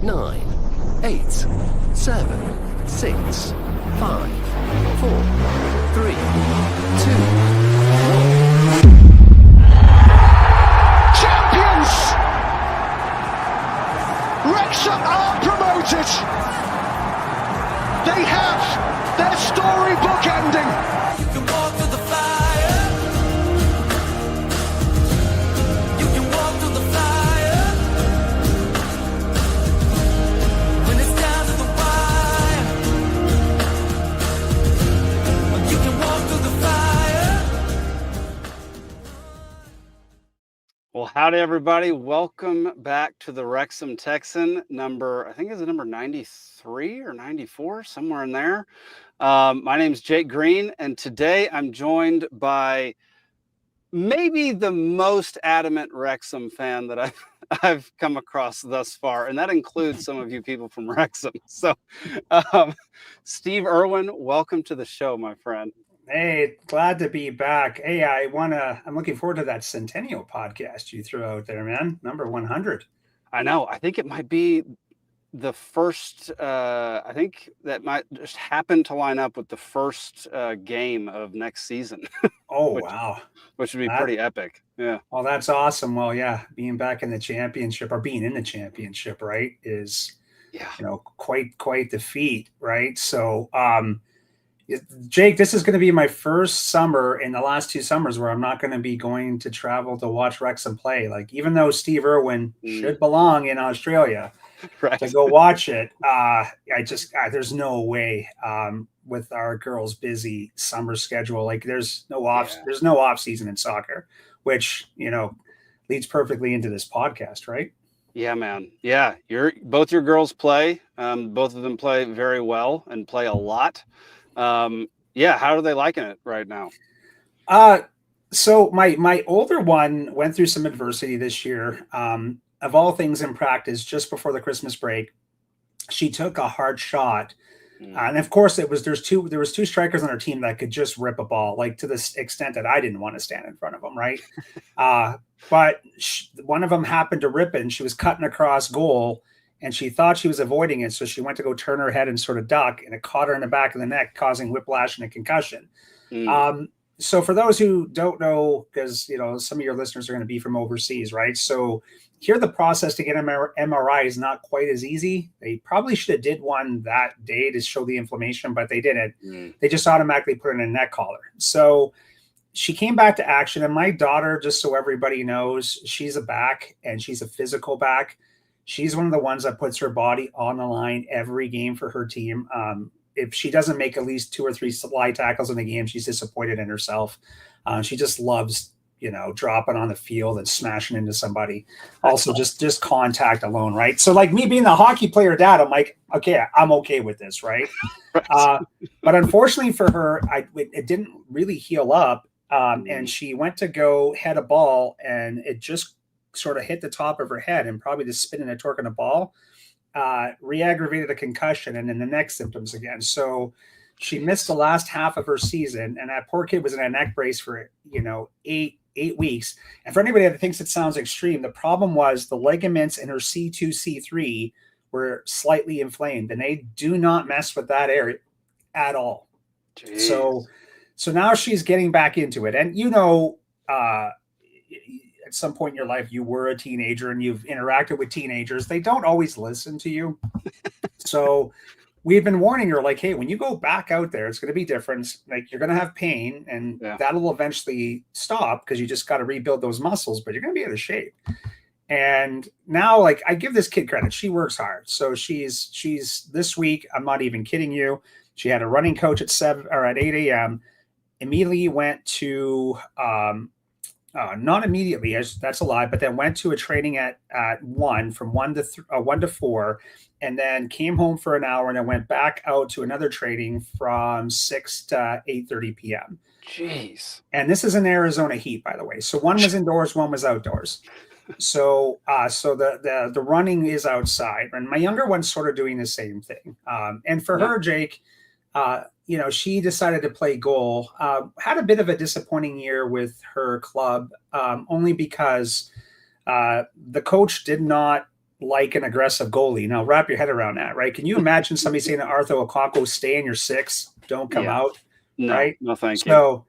9, 8, 7, 6, 5, 4, 3, 2, 1. Champions! Wrexham are promoted. They have their storybook ending. You can walk through the fire. You can walk through the fire. When it's down to the wire. You can walk through the fire. Well, howdy, everybody. Welcome back to the Wrexham Texan I think it's number 93 or 94, somewhere in there. My name is Jake Green, and today I'm joined by maybe the most adamant Wrexham fan that I've come across thus far, and that includes some of you people from Wrexham. So, Steve Irwin, welcome to the show, my friend. Hey, glad to be back. Hey, I'm looking forward to that Centennial podcast you threw out there, man. Number 100. I know. I think it might be the first, I think that might just happen to line up with the first game of next season. Oh, which, wow. Which would be pretty epic. Yeah. Well, that's awesome. Well, yeah, being back in the championship or being in the championship, right, is, quite the feat, right? So, Jake, this is going to be my first summer in the last 2 summers where I'm not going to be going to travel to watch Wrexham play. Like, even though Steve Irwin should belong in Australia to go watch it, there's no way with our girls' busy summer schedule. Like, there's no off season in soccer, which leads perfectly into this podcast, right? Yeah, man. Yeah, both your girls play. Both of them play very well and play a lot. How are they liking it right now? So my older one went through some adversity this year. Of all things in practice, just before the Christmas break, she took a hard shot. And of course there was 2 strikers on our team that could just rip a ball, like to this extent that I didn't want to stand in front of them. Right. But one of them happened to rip it, and she was cutting across goal, and she thought she was avoiding it. So she went to go turn her head and sort of duck, and it caught her in the back of the neck, causing whiplash and a concussion. So for those who don't know, because, some of your listeners are going to be from overseas, right? So here the process to get an MRI is not quite as easy. They probably should have did one that day to show the inflammation, but they didn't. They just automatically put in a neck collar. So she came back to action, and my daughter, just so everybody knows, she's a back, and she's a physical back. She's one of the ones that puts her body on the line every game for her team. If she doesn't make at least 2 or 3 slide tackles in the game, she's disappointed in herself. She just loves, dropping on the field and smashing into somebody. Also, just contact alone, right? So, like me being the hockey player dad, I'm like, okay, I'm okay with this, right? But unfortunately for her, it didn't really heal up, and she went to go head a ball, and it just sort of hit the top of her head, and probably the spin and the torque on the ball re-aggravated a concussion and then the neck symptoms again. So she missed the last half of her season, and that poor kid was in a neck brace for 8 weeks. And for anybody that thinks it sounds extreme, the problem was the ligaments in her C2, C3 were slightly inflamed, and they do not mess with that area at all. Jeez. So now she's getting back into it. And at some point in your life, you were a teenager and you've interacted with teenagers. They don't always listen to you. So we've been warning her, like, hey, when you go back out there, it's going to be different. Like, you're going to have pain, and that'll eventually stop because you just got to rebuild those muscles, but you're going to be out of shape. And now, like, I give this kid credit. She works hard. So she's this week, I'm not even kidding you, she had a running coach at 8 a.m. Immediately went to not immediately, that's a lie, but then went to a training at 1 from 1 to 4, and then came home for an hour, and then went back out to another training from 6 to 8:30 p.m. Jeez. And this is in Arizona heat, by the way. So one was indoors, one was outdoors. So the running is outside, and my younger one's sort of doing the same thing. And for her, Jake, she decided to play goal. Had a bit of a disappointing year with her club, only because the coach did not like an aggressive goalie. Now wrap your head around that, right? Can you imagine somebody saying to Arthur Okonkwo, stay in your six, don't come Yeah. out, No, right? no, thank you.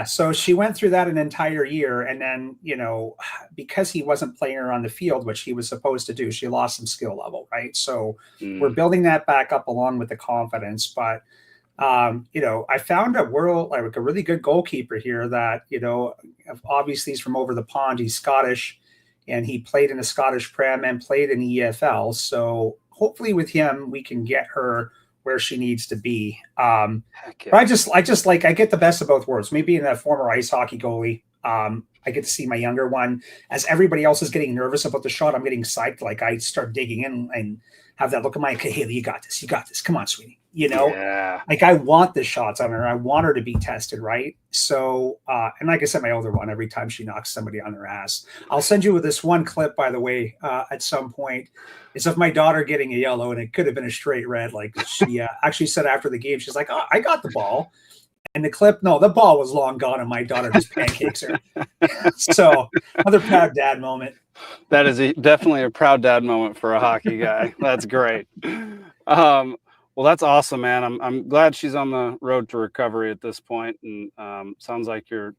So she went through that an entire year, and then because he wasn't playing her on the field, which he was supposed to do, she lost some skill level, right? So we're building that back up along with the confidence, but I found a really good goalkeeper here that, obviously he's from over the pond. He's Scottish, and he played in a Scottish Prem and played in EFL. So hopefully with him, we can get her where she needs to be. Heck yeah. But I get the best of both worlds. Me being a former ice hockey goalie, I get to see my younger one. As everybody else is getting nervous about the shot, I'm getting psyched. Like I start digging in and have that look at my, okay, Haley, you got this. Come on, sweetie. Yeah. Like I want the shots on her. I want her to be tested, right? So, and like I said, my older one, every time she knocks somebody on their ass, I'll send you this one clip, by the way, at some point. It's of my daughter getting a yellow, and it could have been a straight red. Like she actually said after the game, she's like, "Oh, I got the ball." And the clip, no, the ball was long gone, and my daughter just pancakes her. So another proud dad moment. That is definitely a proud dad moment for a hockey guy. That's great. Well, that's awesome, man. I'm glad she's on the road to recovery at this point, and sounds like you're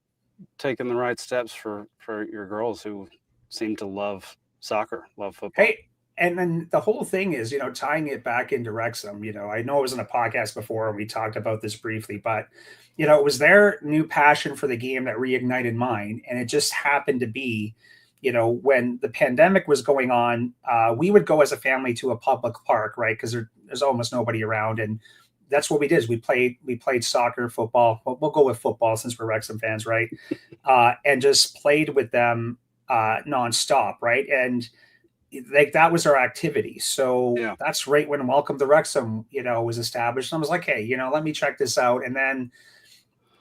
taking the right steps for your girls who seem to love soccer, love football. Hey, and then the whole thing is, tying it back into Wrexham. I know it was in a podcast before and we talked about this briefly, but it was their new passion for the game that reignited mine, and it just happened to be, when the pandemic was going on, we would go as a family to a public park, right? Because there's almost nobody around, and that's what we did. Is we played soccer, football. We'll go with football since we're Wrexham fans, right? And just played with them nonstop, right? And like that was our activity. So that's right when Welcome to Wrexham, was established. And I was like, hey, let me check this out. And then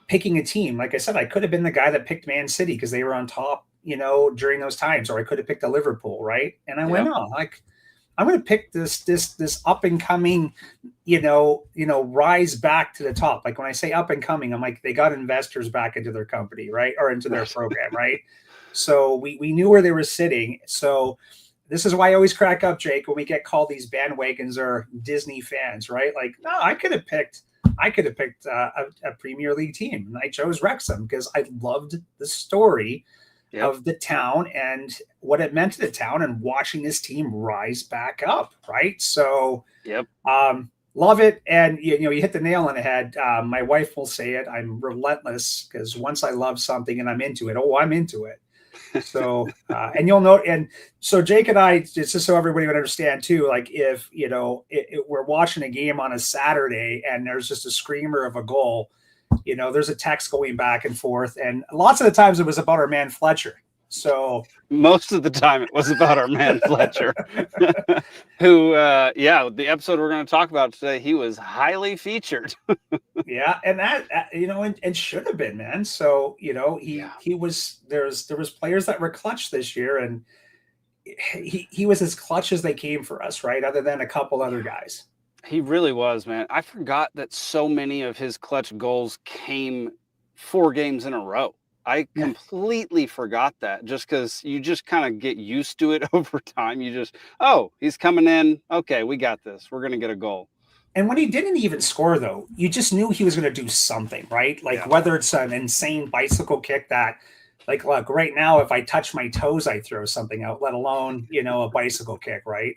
picking a team, like I said, I could have been the guy that picked Man City because they were on top, during those times, or I could have picked a Liverpool, right? And I went on like, I'm going to pick this up and coming, rise back to the top. Like when I say up and coming, I'm like, they got investors back into their company, right? Or into their program, right? So we knew where they were sitting. So this is why I always crack up, Jake, when we get called these bandwagons or Disney fans, right? Like, no, I could have picked a Premier League team, and I chose Wrexham because I loved the story of the town and what it meant to the town, and watching this team rise back up, right? So, love it. And you hit the nail on the head. My wife will say it. I'm relentless because once I love something and I'm into it, I'm into it. So, and you'll know, and so Jake and I, just so everybody would understand too, like if, we're watching a game on a Saturday and there's just a screamer of a goal, there's a text going back and forth, and lots of the times it was about our man Fletcher. So most of the time it was about our man Fletcher, who, the episode we're going to talk about today, he was highly featured. And that, and should have been, man. So, he was, there was players that were clutch this year, and he was as clutch as they came for us, right? Other than a couple other guys. He really was, man. I forgot that so many of his clutch goals came 4 games in a row. I completely forgot that, just because you just kind of get used to it over time. You just, he's coming in. Okay, we got this. We're going to get a goal. And when he didn't even score, though, you just knew he was going to do something, right? Like whether it's an insane bicycle kick that, like, look, right now, if I touch my toes, I throw something out, let alone, a bicycle kick, right?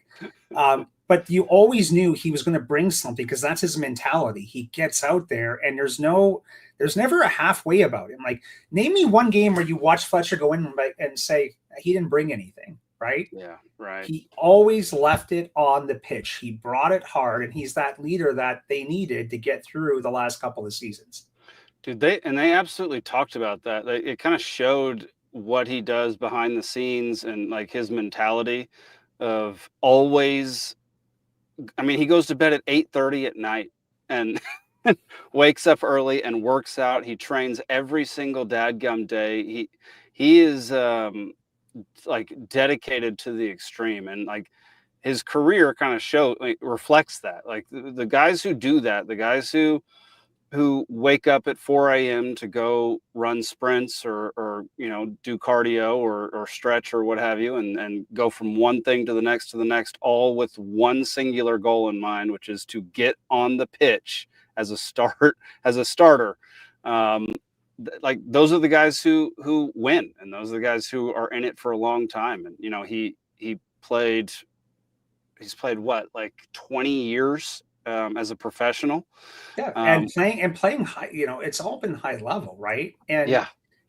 But you always knew he was going to bring something because that's his mentality. He gets out there, and there's never a halfway about him. Like, name me one game where you watch Fletcher go in and say he didn't bring anything, right? Yeah, right. He always left it on the pitch. He brought it hard, and he's that leader that they needed to get through the last couple of seasons. Dude, they absolutely talked about that. It kind of showed what he does behind the scenes, and like his mentality of always. I mean, he goes to bed at 8:30 at night and wakes up early and works out. He trains every single dadgum day. He is like dedicated to the extreme, and like his career kind of reflects that. Like the guys who do that, the guys who who wake up at 4 a.m. to go run sprints or do cardio or stretch or what have you, and go from one thing to the next, all with one singular goal in mind, which is to get on the pitch as a starter. Like those are the guys who win, and those are the guys who are in it for a long time. And he's played what, like 20 years as a professional. Yeah, and playing high, it's all been high level, right? And Yeah.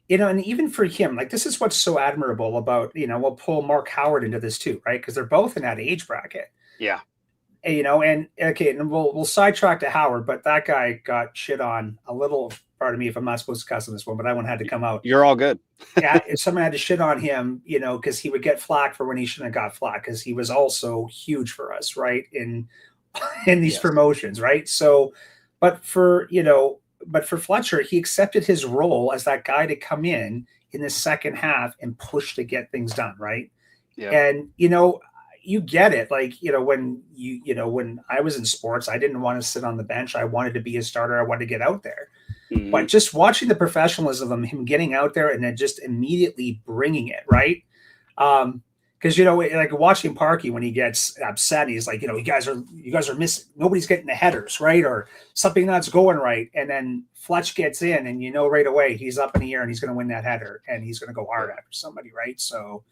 And even for him, like this is what's so admirable about, we'll pull Mark Howard into this too, right? Because they're both in that age bracket. Yeah. And okay, and we'll sidetrack to Howard, but that guy got shit on a little. Pardon me if I'm not supposed to cuss on this one, but that one had to come out. You're all good. Yeah, if someone had to shit on him, because he would get flack for when he shouldn't have got flack, because he was also huge for us, right? In these promotions, right? So, but for Fletcher, he accepted his role as that guy to come in the second half and push to get things done, right? Yeah. And you get it, like when I was in sports, I didn't want to sit on the bench. I wanted to be a starter. I wanted to get out there. Mm-hmm. But just watching the professionalism of him getting out there and then just immediately bringing it, right? Because like watching Parky when he gets upset, he's like, you guys are missing. Nobody's getting the headers, right? Or something that's going right. And then Fletch gets in, and right away he's up in the air and he's going to win that header and he's going to go hard after somebody, right? So,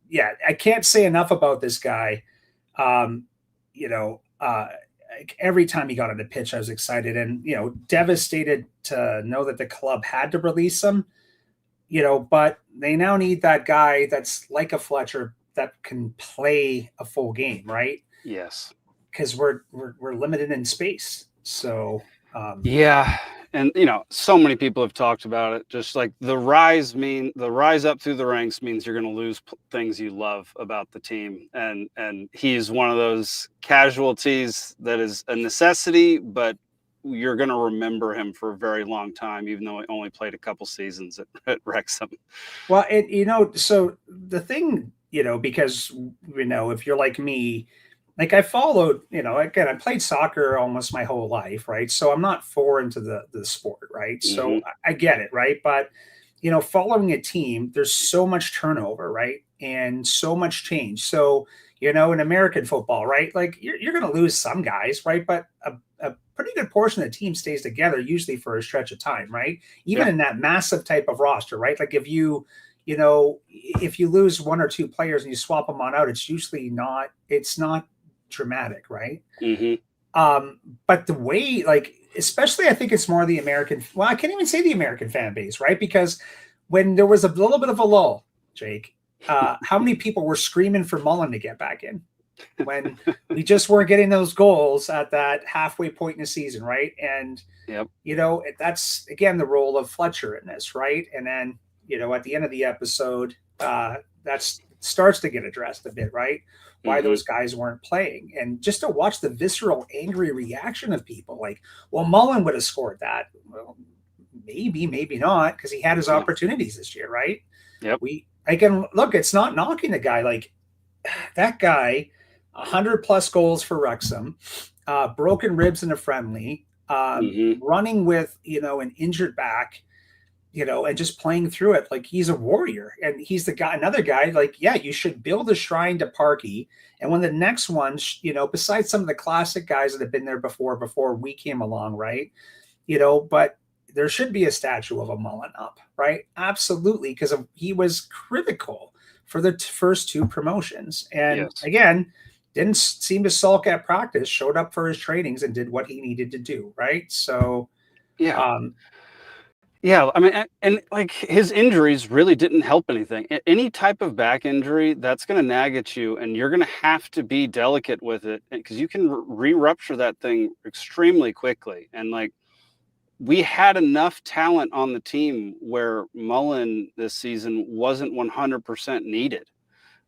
yeah, I can't say enough about this guy. Every time he got on the pitch, I was excited and, devastated to know that the club had to release him, but they now need that guy that's like a Fletcher that can play a full game, right? Yes. Because we're limited in space. So, yeah. And, so many people have talked about it. Just like the rise up through the ranks means you're going to lose things you love about the team. And he's one of those casualties that is a necessity, but you're going to remember him for a very long time, even though he only played a couple seasons at Wrexham. Well, so the thing, because, if you're like me, like I followed, again, I played soccer almost my whole life, right? So I'm not foreign to the sport, right? Mm-hmm. So I get it, right? But, following a team, there's so much turnover, right? And so much change. So, in American football, right? Like you're going to lose some guys, right? But a pretty good portion of the team stays together, usually for a stretch of time, right? Even in that massive type of roster, right? Like if you lose one or two players and you swap them on out, it's usually not dramatic, right? Mm-hmm. But the way, like, especially I think it's more the American, well, I can't even say the American fan base, right? Because when there was a little bit of a lull, Jake, how many people were screaming for Mullen to get back in when we just weren't getting those goals at that halfway point in the season, right? And, that's, again, the role of Fletcher in this, right? And then, at the end of the episode, that starts to get addressed a bit, right? Why those guys weren't playing. And just to watch the visceral, angry reaction of people like, well, Mullen would have scored that. Well, maybe not, because he had his opportunities this year, right? Yep. Look, it's not knocking the guy. Like that guy, 100+ goals for Wrexham, broken ribs in a friendly, running with, an injured back, and just playing through it like he's a warrior. And he's the guy, another guy, like, yeah, you should build a shrine to Parky. And when the next ones, besides some of the classic guys that have been there before we came along, right? But there should be a statue of a Mullen up, right? Absolutely, because he was critical for the first two promotions. And again, didn't seem to sulk at practice, showed up for his trainings and did what he needed to do, right? So, yeah, I mean, and like his injuries really didn't help anything. Any type of back injury, that's going to nag at you, and you're going to have to be delicate with it because you can re-rupture that thing extremely quickly. And like, we had enough talent on the team where Mullen this season wasn't 100% needed.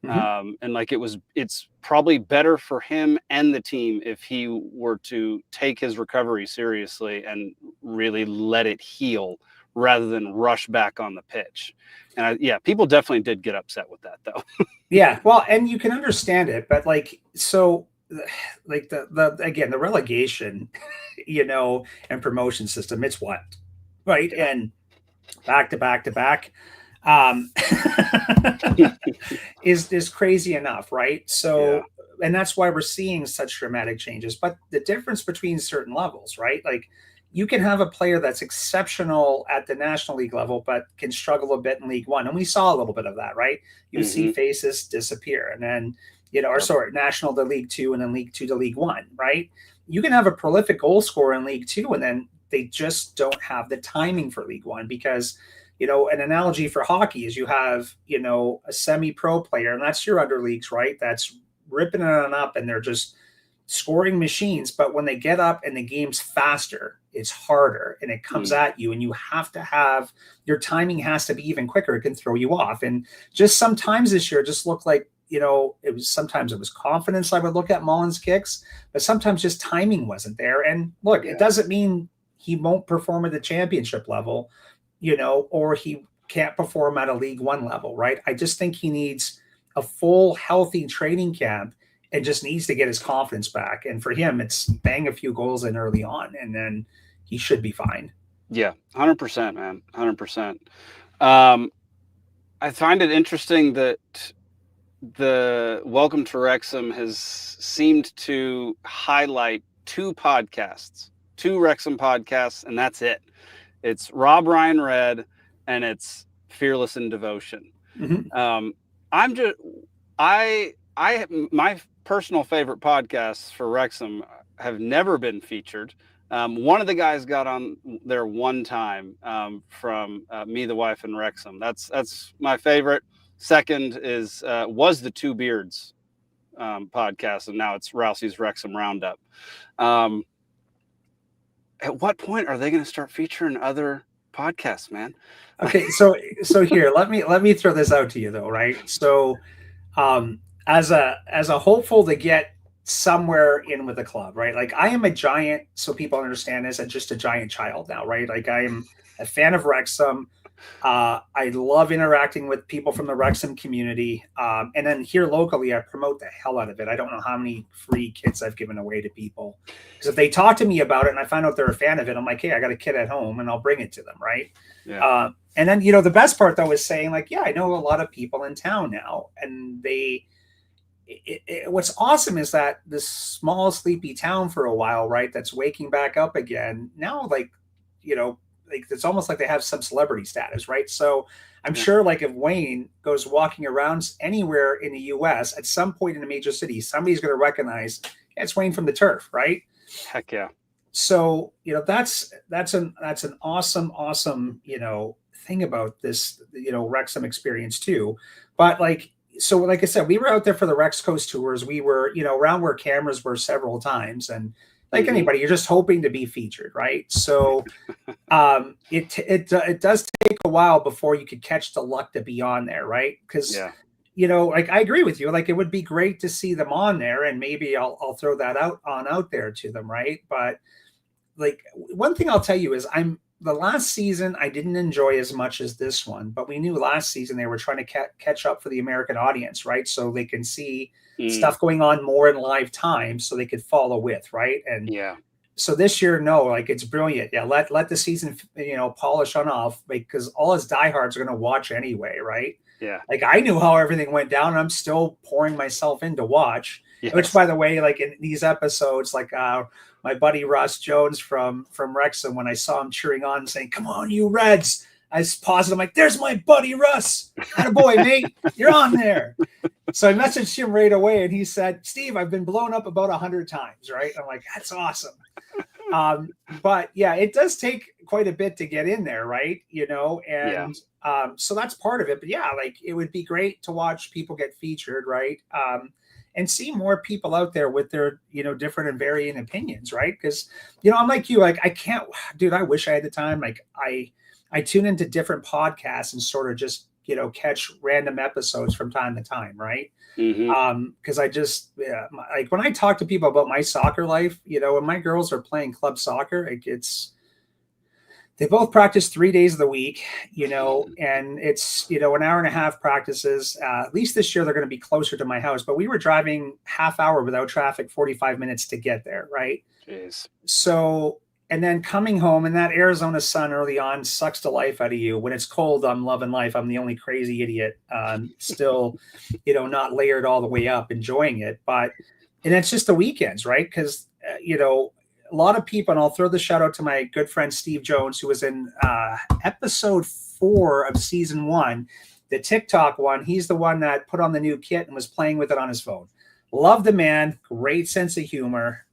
And like it's probably better for him and the team if he were to take his recovery seriously and really let it heal rather than rush back on the pitch. And people definitely did get upset with that though. Yeah, well, and you can understand it, but like, so like again, the relegation, and promotion system, it's what, right? And back to back to back, um, is crazy enough, right? Yeah. So, and that's why we're seeing such dramatic changes. But the difference between certain levels, right? Like you can have a player that's exceptional at the National League level, but can struggle a bit in League One. And we saw a little bit of that, right? You see faces disappear and then, or sorry, National to League Two and then League Two to League One, right? You can have a prolific goal scorer in League Two and then they just don't have the timing for League One because, an analogy for hockey is you have, a semi-pro player, and that's your under leagues, right? That's ripping it on up and they're just scoring machines. But when they get up and the game's faster, it's harder and it comes at you, and you have to have your timing has to be even quicker. It can throw you off. And just sometimes this year just looked like, sometimes it was confidence. I would look at Mullen's kicks, but sometimes just timing wasn't there. And look, it doesn't mean he won't perform at the championship level, or he can't perform at a League One level, right? I just think he needs a full, healthy training camp and just needs to get his confidence back. And for him, it's bang a few goals in early on, and then he should be fine. Yeah, 100%, man, 100%. I find it interesting that the Welcome to Wrexham has seemed to highlight two Wrexham podcasts, and that's it. It's Rob Ryan Red and it's Fearless in Devotion. My personal favorite podcasts for Wrexham have never been featured. One of the guys got on there one time from Me, the Wife, and Wrexham. That's my favorite. Second was the Two Beards podcast, and now it's Rousey's Wrexham Roundup. At what point are they going to start featuring other podcasts, man? Okay, so here, let me throw this out to you though, right? So, as a hopeful to get somewhere in with the club, right? Like I am a giant, so people understand this, and just a giant child now, right? Like I am a fan of Wrexham. I love interacting with people from the Wrexham community. And then here locally, I promote the hell out of it. I don't know how many free kits I've given away to people. Because if they talk to me about it and I find out they're a fan of it, I'm like, hey, I got a kit at home and I'll bring it to them, right? Yeah. And then, the best part though is saying like, yeah, I know a lot of people in town now. And what's awesome is that this small, sleepy town for a while, right, that's waking back up again. Now, like it's almost like they have some celebrity status, right? So I'm sure like if Wayne goes walking around anywhere in the US at some point in a major city, somebody's going to recognize it's Wayne from the Turf, right? Heck yeah. So, that's an awesome, thing about this, Wrexham experience too. But like I said, we were out there for the Rex Coast tours. We were, around where cameras were several times, and like anybody, you're just hoping to be featured, right? So it does take a while before you could catch the luck to be on there, right? Because like I agree with you. Like it would be great to see them on there, and maybe I'll throw that out there to them, right? But like one thing I'll tell you is the last season I didn't enjoy as much as this one, but we knew last season they were trying to catch up for the American audience, right? So they can see stuff going on more in live time, so they could follow with, right? And so this year, no, like it's brilliant. Yeah, let the season polish on off, because all his diehards are going to watch anyway, right? Yeah. Like I knew how everything went down, and I'm still pouring myself in to watch. Yes. Which, by the way, like in these episodes, like my buddy Ross Jones from Wrexham, when I saw him cheering on and saying, "Come on, you Reds," I was pausing. I'm like, "There's my buddy Russ. Attaboy, mate. You're on there." So I messaged him right away, and he said, "Steve, I've been blown up about 100 times." Right? I'm like, "That's awesome." But yeah, it does take quite a bit to get in there, right? And so that's part of it. But yeah, like it would be great to watch people get featured, right? And see more people out there with their, different and varying opinions, right? Because, I'm like you, like I can't, dude, I wish I had the time. Like I tune into different podcasts and sort of just, catch random episodes from time to time, right? Because I just, like when I talk to people about my soccer life, when my girls are playing club soccer, They both practice 3 days of the week, and it's, an hour and a half practices. At least this year, they're going to be closer to my house, but we were driving half hour without traffic, 45 minutes to get there. Right. Jeez. So, and then coming home, and that Arizona sun early on sucks the life out of you. When it's cold, I'm loving life. I'm the only crazy idiot, still, not layered all the way up, enjoying it. And it's just the weekends, right? Because, a lot of people, and I'll throw the shout out to my good friend Steve Jones, who was in episode 4 of season 1, the TikTok one. He's the one that put on the new kit and was playing with it on his phone. Love the man, great sense of humor,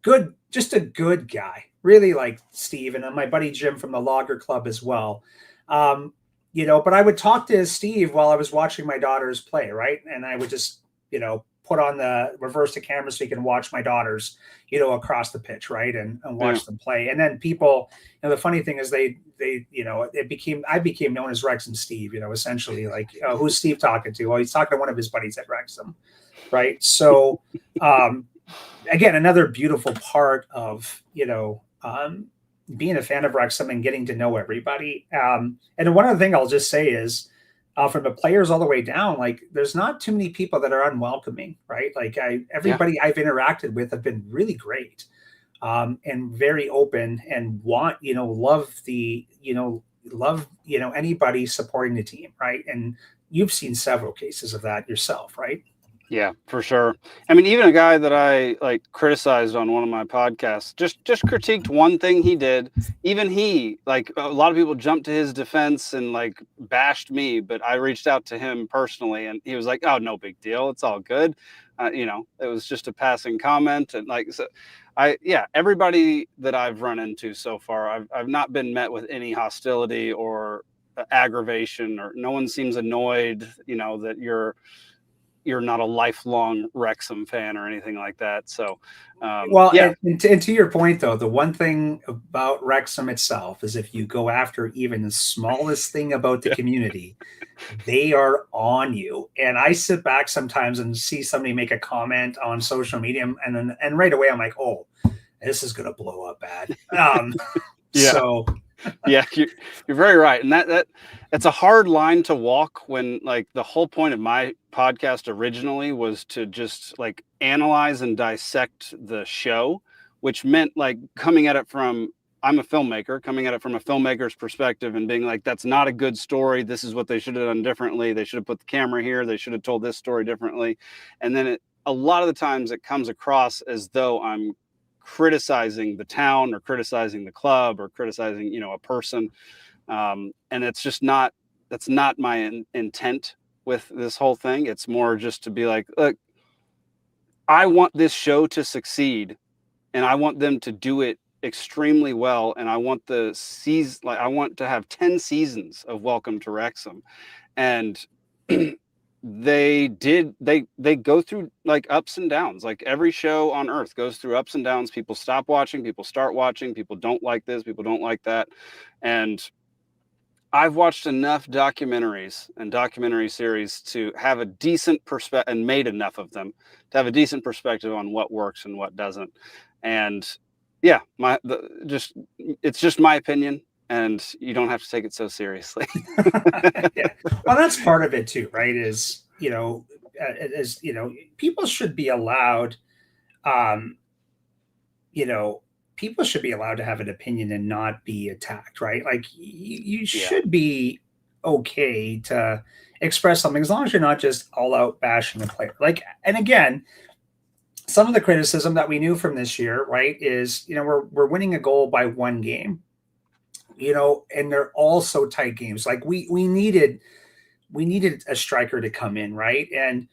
good, just a good guy. Really like Steve, and my buddy Jim from the Logger Club as well. But I would talk to Steve while I was watching my daughters play, right? And I would just, put on the reverse the camera so you can watch my daughters, across the pitch, right, and watch them play. And then people, the funny thing is I became known as Wrexham Steve, essentially, like, who's Steve talking to? Well, he's talking to one of his buddies at Wrexham, right? So, again, another beautiful part of, being a fan of Wrexham and getting to know everybody. And one other thing I'll just say is, from the players all the way down, like, there's not too many people that are unwelcoming, right? Like, everybody I've interacted with have been really great, and very open, and want, love anybody supporting the team, right? And you've seen several cases of that yourself, right? Yeah, for sure. I mean, even a guy that I criticized on one of my podcasts just critiqued one thing he did. Even he, like, a lot of people jumped to his defense and bashed me, but I reached out to him personally, and he was like, "Oh, no big deal. It's all good." It was just a passing comment, and everybody that I've run into so far, I've not been met with any hostility or aggravation, or no one seems annoyed, that you're not a lifelong Wrexham fan or anything like that. So, and to your point, though, the one thing about Wrexham itself is if you go after even the smallest thing about the community, they are on you. And I sit back sometimes and see somebody make a comment on social media, and right away I'm like, oh, this is going to blow up bad. So. Yeah, you're very right, and that it's a hard line to walk when, the whole point of my podcast originally was to just analyze and dissect the show, which meant coming at it from, I'm a filmmaker, coming at it from a filmmaker's perspective and being like, that's not a good story. This is what they should have done differently. They should have put the camera here. They should have told this story differently. And then a lot of the times it comes across as though I'm criticizing the town or criticizing the club or criticizing, a person. And it's just that's not my intent with this whole thing. It's more just to be like, look, I want this show to succeed, and I want them to do it extremely well. And I want I want to have 10 seasons of Welcome to Wrexham. And they go through ups and downs. Every show on earth goes through ups and downs. People stop watching, people start watching, people don't like this, people don't like that. And I've watched enough documentaries and documentary series to have a decent perspective, and made enough of them to have a decent perspective on what works and what doesn't. And yeah, it's just my opinion, and you don't have to take it so seriously. Yeah. Well, that's part of it too, right? Is, people should be allowed, people should be allowed to have an opinion and not be attacked, right? You should be okay to express something, as long as you're not just all out bashing the player. And again, some of the criticism that we knew from this year, right, is, we're winning a goal by one game. And they're all so tight games. We needed a striker to come in, right? And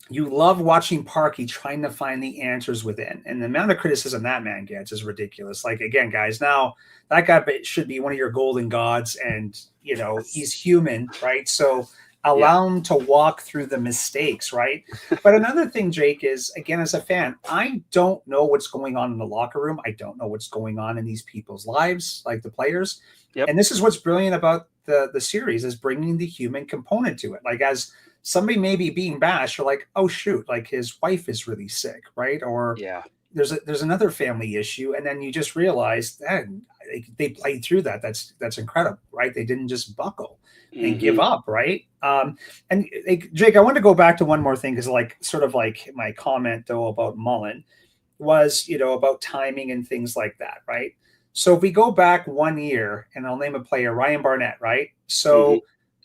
you love watching Parky trying to find the answers within. And the amount of criticism that man gets is ridiculous. Again, guys, now that guy should be one of your golden gods, and, he's human, right? So allow him to walk through the mistakes, right? But another thing, Jake, is, again, as a fan, I don't know what's going on in the locker room. I don't know what's going on in these people's lives, like the players. Yep. And this is what's brilliant about the series, is bringing the human component to it. As somebody may be being bashed, you're like, oh, shoot, his wife is really sick, right? Or, there's another family issue, and then you just realize that they played through that. That's incredible, right? They didn't just buckle and give up, right? And Jake, I want to go back to one more thing, because sort of like my comment though about Mullen was, about timing and things like that, right? So if we go back 1 year, and I'll name a player, Ryan Barnett, right? So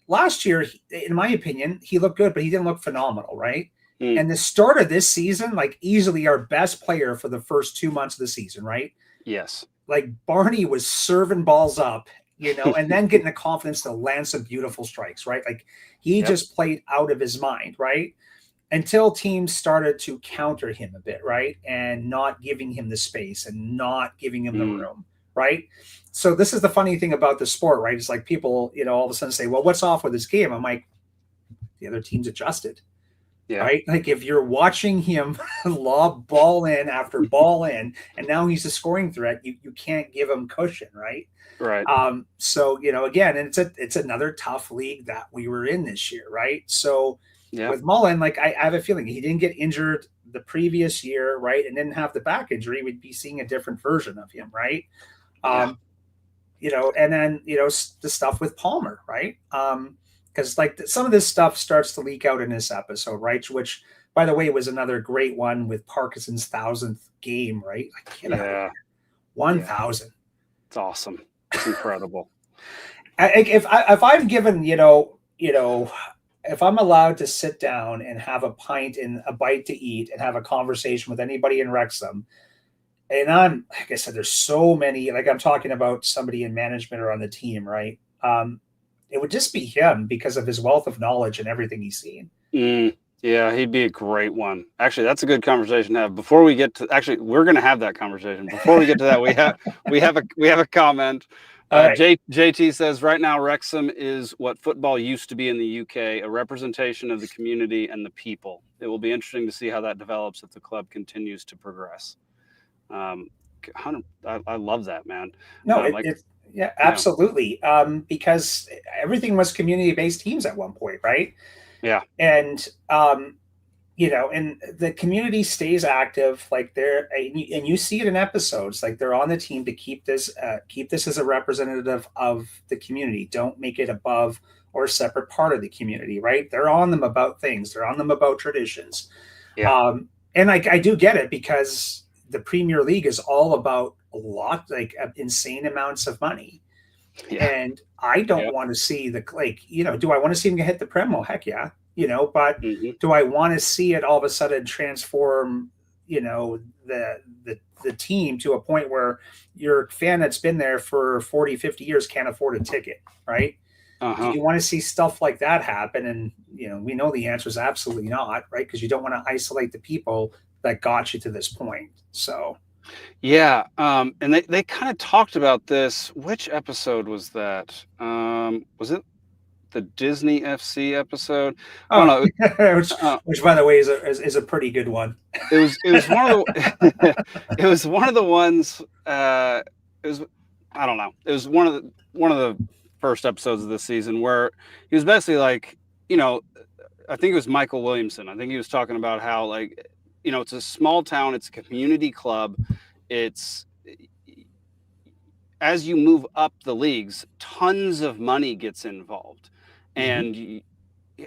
last year, in my opinion, he looked good, but he didn't look phenomenal, right? And the start of this season, like easily our best player for the first 2 months of the season, right? Yes. Like Barney was serving balls up, and then getting the confidence to land some beautiful strikes, right? Like he just played out of his mind, right? Until teams started to counter him a bit, right? And not giving him the space and not giving him the room, right? So this is the funny thing about the sport, right? It's like people, all of a sudden say, well, what's off with this game? I'm like, the other team's adjusted. Yeah. Right. Like if you're watching him lob ball in after ball in, and now he's a scoring threat, you can't give him cushion. Right. Right. So, again, and it's another tough league that we were in this year. Right. So with Mullen, like I have a feeling he didn't get injured the previous year. Right. And didn't have the back injury. We'd be seeing a different version of him. Right. And then, the stuff with Palmer. Right. Because some of this stuff starts to leak out in this episode, right? Which, by the way, was another great one with Parkinson's 1,000th game, right? 1,000. It's awesome. It's incredible. If I'm given, if I'm allowed to sit down and have a pint and a bite to eat and have a conversation with anybody in Wrexham, and I'm, like I said, there's so many, like I'm talking about somebody in management or on the team, right? It would just be him because of his wealth of knowledge and everything he's seen. Yeah, he'd be a great one. Actually, that's a good conversation to have. Before we get to, we're going to have that conversation. Before we get to that, we have a comment. Right. JT says, right now, Wrexham is what football used to be in the UK, a representation of the community and the people. It will be interesting to see how that develops if the club continues to progress. I love that, man. No, yeah, absolutely. Because everything was community-based teams at one point, right? Yeah. And, and the community stays active, like and you see it in episodes, like they're on the team to keep this as a representative of the community. Don't make it above or a separate part of the community, right? They're on them about things. They're on them about traditions. Yeah. And I do get it, because the Premier League is all about insane amounts of money. Yeah. And I don't want to see do I want to see him hit the Prem? Well, heck yeah. But do I want to see it all of a sudden transform, the team to a point where your fan that's been there for 40, 50 years can't afford a ticket, right? Do you want to see stuff like that happen? And, we know the answer is absolutely not, right? Because you don't want to isolate the people that got you to this point. So. Yeah. And they kind of talked about this. Which episode was that? Was it the Disney FC episode? Which by the way is a pretty good one. It was one of the it was one of the ones I don't know. It was one of the first episodes of the season where he was basically like, I think it was Michael Williamson. I think he was talking about how it's a small town, it's a community club. It's as you move up the leagues, tons of money gets involved. And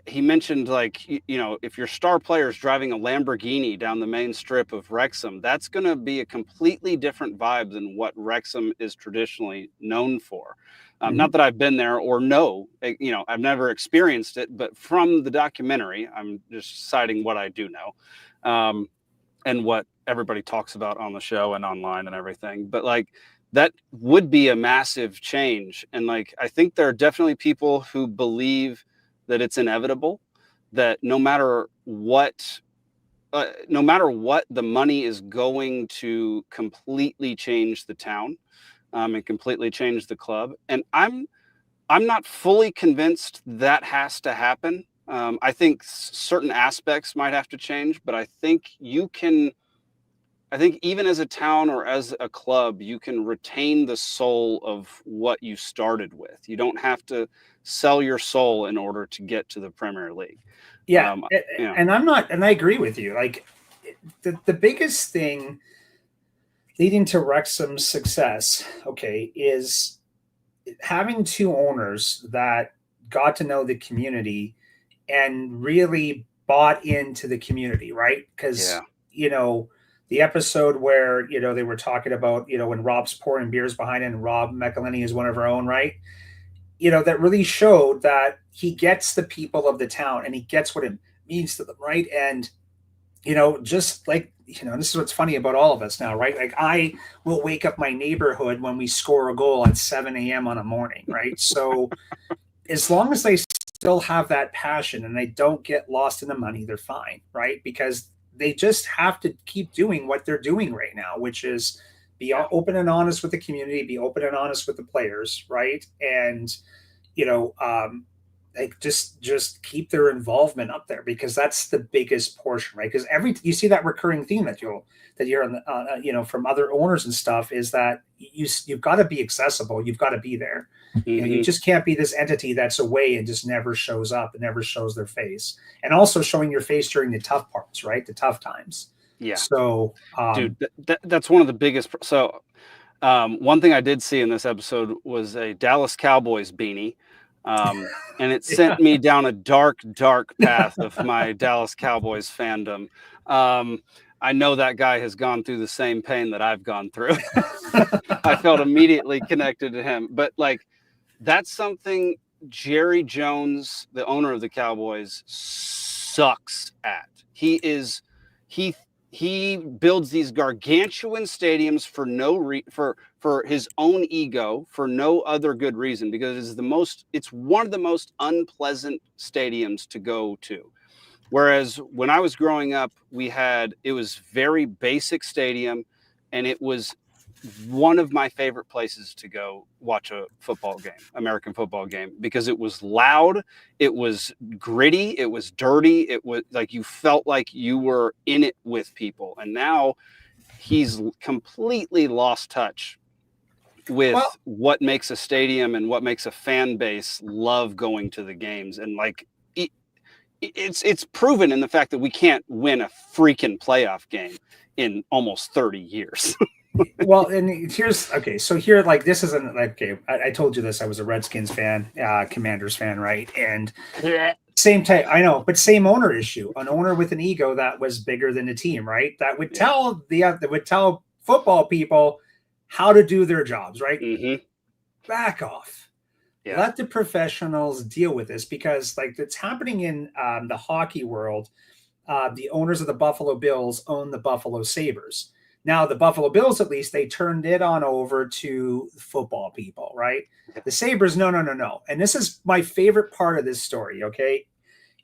he mentioned if your star player is driving a Lamborghini down the main strip of Wrexham, that's going to be a completely different vibe than what Wrexham is traditionally known for. Not that I've been there or know, I've never experienced it, but from the documentary, I'm just citing what I do know. And what everybody talks about on the show and online and everything. But that would be a massive change. And I think there are definitely people who believe that it's inevitable, that no matter what the money is going to completely change the town and completely change the club. And I'm not fully convinced that has to happen. I think certain aspects might have to change, but I think even as a town or as a club, you can retain the soul of what you started with. You don't have to sell your soul in order to get to the Premier League. Yeah. And I agree with you. The biggest thing leading to Wrexham's success, okay, is having two owners that got to know the community and really bought into the community, right? Because, the episode where, they were talking about, when Rob's pouring beers behind it and Rob McElhenney is one of our own, right? That really showed that he gets the people of the town and he gets what it means to them, right? And, just like, this is what's funny about all of us now, right? Like I will wake up my neighborhood when we score a goal at 7 a.m. on a morning, right? So as long as they still have that passion and they don't get lost in the money, they're fine, right? Because they just have to keep doing what they're doing right now, which is be open and honest with the community, be open and honest with the players, right? And, like just keep their involvement up there, because that's the biggest portion, right? Because you see that recurring theme that you're on the, from other owners and stuff, is that you've got to be accessible, you've got to be there. Mm-hmm. You just can't be this entity that's away and just never shows up and never shows their face, and also showing your face during the tough parts, right? The tough times. Yeah. So, dude, that's one of the biggest. So, one thing I did see in this episode was a Dallas Cowboys beanie. And it sent me down a dark path of my Dallas Cowboys fandom. I know that guy has gone through the same pain that I've gone through. I felt immediately connected to him. But like, that's something Jerry Jones, the owner of the Cowboys, sucks at. He builds these gargantuan stadiums for his own ego, for no other good reason, because it's one of the most unpleasant stadiums to go to. Whereas when I was growing up, it was very basic stadium, and it was one of my favorite places to go watch a football game, American football game, because it was loud, it was gritty, it was dirty, it was like you felt like you were in it with people. And now he's completely lost touch with what makes a stadium and what makes a fan base love going to the games. And like it's proven in the fact that we can't win a freaking playoff game in almost 30 years. Well, and so here, like, this isn't like, okay, I told you this, I was a Redskins fan, Commanders fan, right? And same type, I know, but same owner issue, an owner with an ego that was bigger than the team, right? That would tell football people how to do their jobs, right? Mm-hmm. Back off. Yeah. Let the professionals deal with this, because like it's happening in the hockey world. The owners of the Buffalo Bills own the Buffalo Sabres. Now, the Buffalo Bills, at least, they turned it on over to football people, right? The Sabres, no. And this is my favorite part of this story, okay,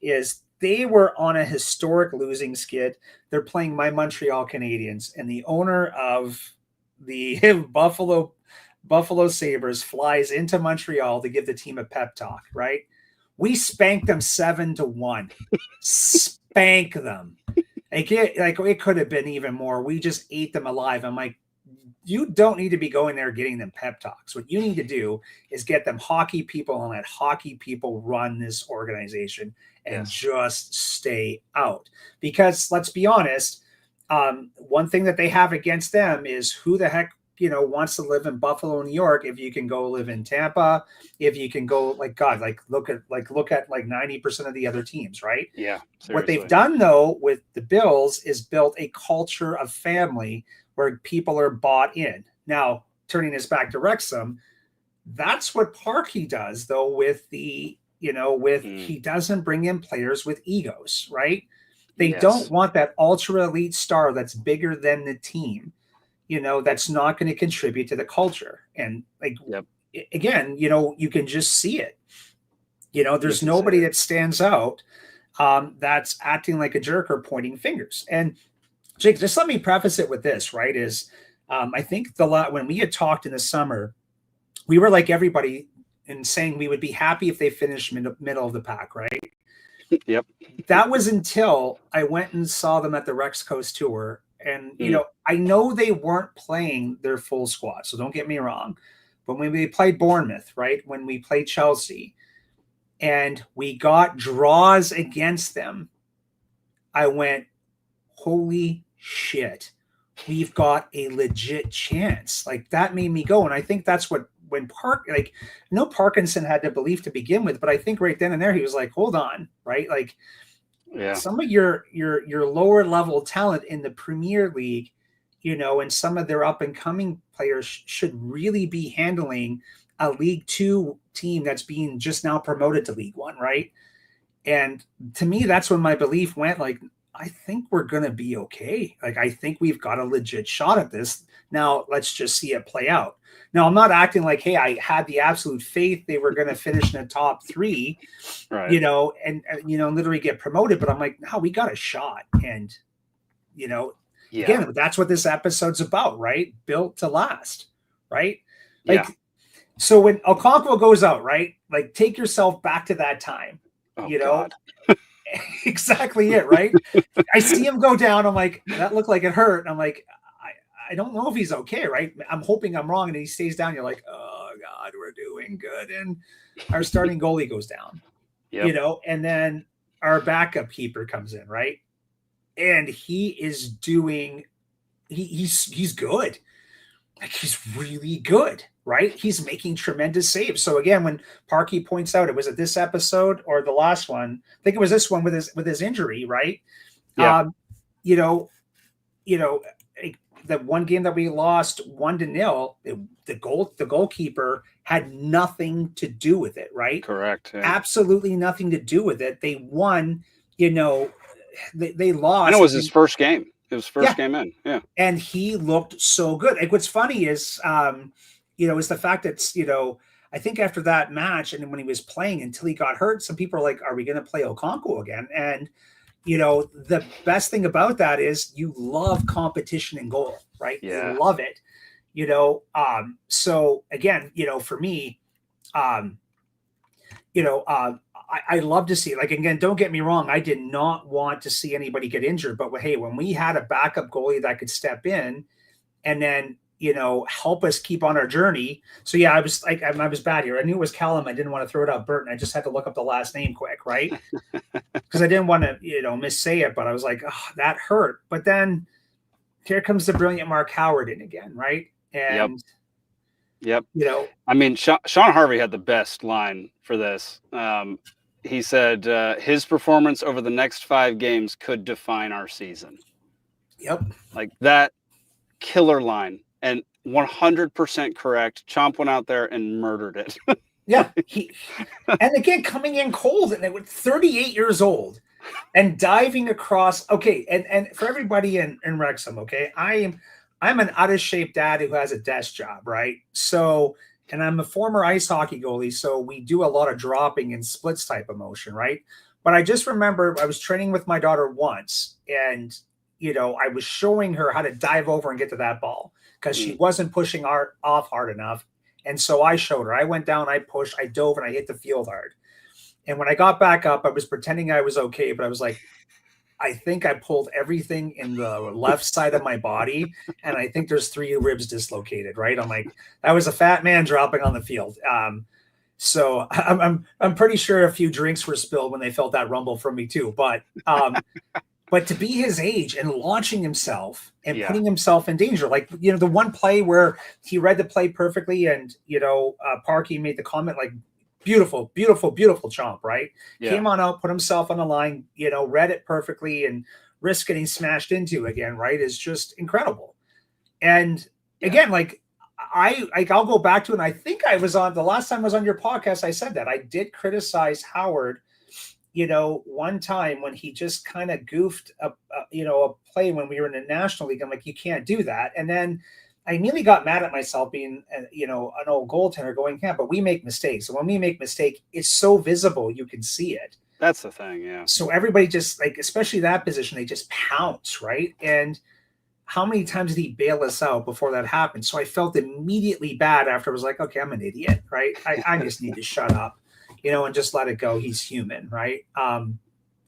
is they were on a historic losing skid. They're playing my Montreal Canadiens, and the owner of the Buffalo Sabres flies into Montreal to give the team a pep talk, right? We spanked them 7-1. Spank them. It could have been even more. We just ate them alive. I'm like, you don't need to be going there getting them pep talks. What you need to do is get them hockey people and let hockey people run this organization and just stay out. Because let's be honest, one thing that they have against them is who the heck wants to live in Buffalo, New York, if you can go live in Tampa, if you can go look at 90% of the other teams, right? Yeah. Seriously. What they've done though with the Bills is built a culture of family where people are bought in. Now, turning this back to Wrexham, that's what Parkey does though with he doesn't bring in players with egos, right? They don't want that ultra elite star that's bigger than the team. That's not going to contribute to the culture. And again, you can just see it. There's nobody that stands out that's acting like a jerk or pointing fingers. And Jake, just let me preface it with this, right? Is I think when we had talked in the summer, we were like everybody in saying we would be happy if they finished middle of the pack, right? Yep. That was until I went and saw them at the Rex Coast Tour. And, I know they weren't playing their full squad, so don't get me wrong. But when we played Bournemouth, right, when we played Chelsea, and we got draws against them, I went, holy shit, we've got a legit chance. Like that made me go. And I think that's what, when Parkinson had the belief to begin with, but I think right then and there, he was like, hold on, right? Like some of your lower level talent in the Premier League, and some of their up and coming players should really be handling a League Two team that's being just now promoted to League One, right? And to me, that's when my belief went, like, I think we're going to be okay. Like, I think we've got a legit shot at this. Now, let's just see it play out. Now, I'm not acting like, hey, I had the absolute faith they were going to finish in the top three, right. And literally get promoted. But I'm like, no, we got a shot. And, again, that's what this episode's about, right? Built to last, right? Like, so when Okonkwo goes out, right? Like, take yourself back to that time, God. Exactly it, right? I see him go down. I'm like, that looked like it hurt. And I'm like, I don't know if he's okay, right? I'm hoping I'm wrong. And he stays down. You're like, oh God, we're doing good. And our starting goalie goes down, and then our backup keeper comes in, right? And he is doing, he's good. Like, he's really good, right? He's making tremendous saves. So again, when Parky points out, it was at this episode or the last one, I think it was this one with his injury, right? Yeah. The one game that we lost 1-0, the goalkeeper had nothing to do with it, right? Correct. Yeah. Absolutely nothing to do with it. They won, they lost. I know it was his first game. It was first game in. Yeah. And he looked so good. Like, what's funny is, is the fact that, I think after that match and when he was playing until he got hurt, some people are like, are we going to play Okonkwo again? And, the best thing about that is you love competition in goal, right? Yeah. You love it, so again, for me, I love to see, like, again, don't get me wrong. I did not want to see anybody get injured, but hey, when we had a backup goalie that could step in and then, help us keep on our journey. So yeah, I was bad here. I knew it was Callum. I didn't want to throw it out Burton. I just had to look up the last name quick, right? Because I didn't want to, missay it, but I was like, oh, that hurt. But then here comes the brilliant Mark Howard in again, right? And Yep. I mean, Sean Harvey had the best line for this. He said, his performance over the next 5 games could define our season. Yep. Like that killer line, and 100% correct. Chomp went out there and murdered it. Yeah. And again, coming in cold and they were 38 years old and diving across. Okay. And for everybody in Wrexham, okay, I'm an out of shape dad who has a desk job, right? So, and I'm a former ice hockey goalie. So we do a lot of dropping and splits type of motion, right? But I just remember I was training with my daughter once and, I was showing her how to dive over and get to that ball because she wasn't pushing off hard enough. And so I showed her. I went down, I pushed, I dove, and I hit the field hard. And when I got back up, I was pretending I was okay, but I was like, I think I pulled everything in the left side of my body, and I think there's 3 ribs dislocated, right? I'm like, that was a fat man dropping on the field. So I'm pretty sure a few drinks were spilled when they felt that rumble from me too. But but to be his age and launching himself and putting himself in danger, like, the one play where he read the play perfectly and, Parky made the comment, like, beautiful, beautiful, beautiful Chomp, right? Yeah. Came on out, put himself on the line, read it perfectly and risk getting smashed into again, right? Is just incredible. And again, like, I'll go back to it. And I think I was on the last time I was on your podcast. I said that I did criticize Howard, one time when he just kind of goofed a play when we were in the National League. I'm like, you can't do that. And then I immediately got mad at myself being, an old goaltender going, yeah, but we make mistakes. And when we make mistake, it's so visible. You can see it. That's the thing. Yeah. So everybody just, like, especially that position, they just pounce. Right. And how many times did he bail us out before that happened? So I felt immediately bad after. I was like, okay, I'm an idiot. Right. I just need to shut up. And just let it go. He's human, right?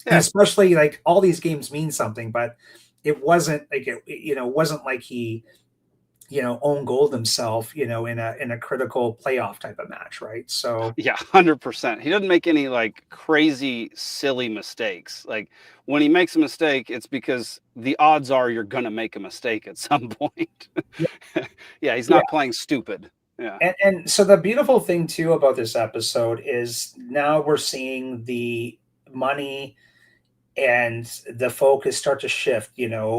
Especially, like, all these games mean something, but it wasn't like wasn't like he own goal himself, in a critical playoff type of match, right? So Yeah, 100%. He doesn't make any like crazy, silly mistakes. Like when he makes a mistake, it's because the odds are you're going to make a mistake at some point. yeah, Yeah, he's yeah. not playing stupid. Yeah. And so the beautiful thing too about this episode is now we're seeing the money and the focus start to shift,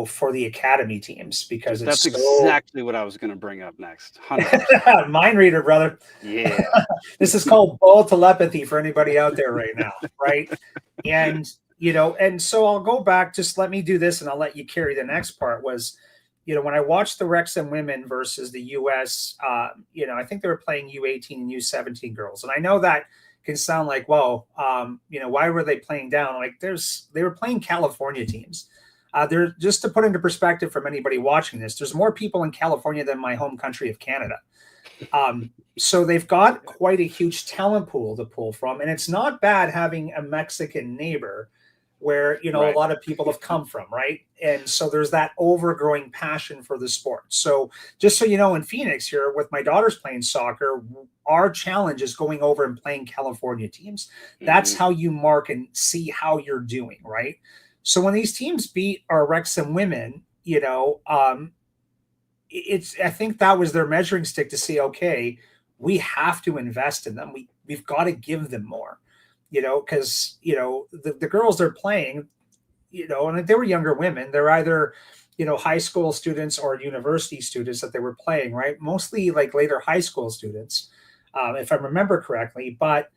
for the academy teams because Dude, that's it's so exactly what I was going to bring up next. 100%. mind reader, brother. Yeah. This is called ball telepathy for anybody out there right now, right? And and so I'll go back. Just let me do this, and I'll let you carry the next part. Was when I watched the Wrexham women versus the U.S., I think they were playing U18 and U17 girls, and I know that can sound like, well, why were they playing down? Like they were playing California teams. They're just to put into perspective from anybody watching this, there's more people in California than my home country of Canada. So they've got quite a huge talent pool to pull from. And it's not bad having a Mexican neighbor where, Right. a lot of people have come from, right? And so there's that overgrowing passion for the sport. So just so you know, in Phoenix here, with my daughters playing soccer, our challenge is going over and playing California teams. That's how you mark and see how you're doing, right? So when these teams beat our Wrexham women, I think that was their measuring stick to see, okay, we have to invest in them. We've got to give them more, because, the girls they're playing, and they were younger women. They're either, high school students or university students that they were playing, right? Mostly like later high school students, if I remember correctly. But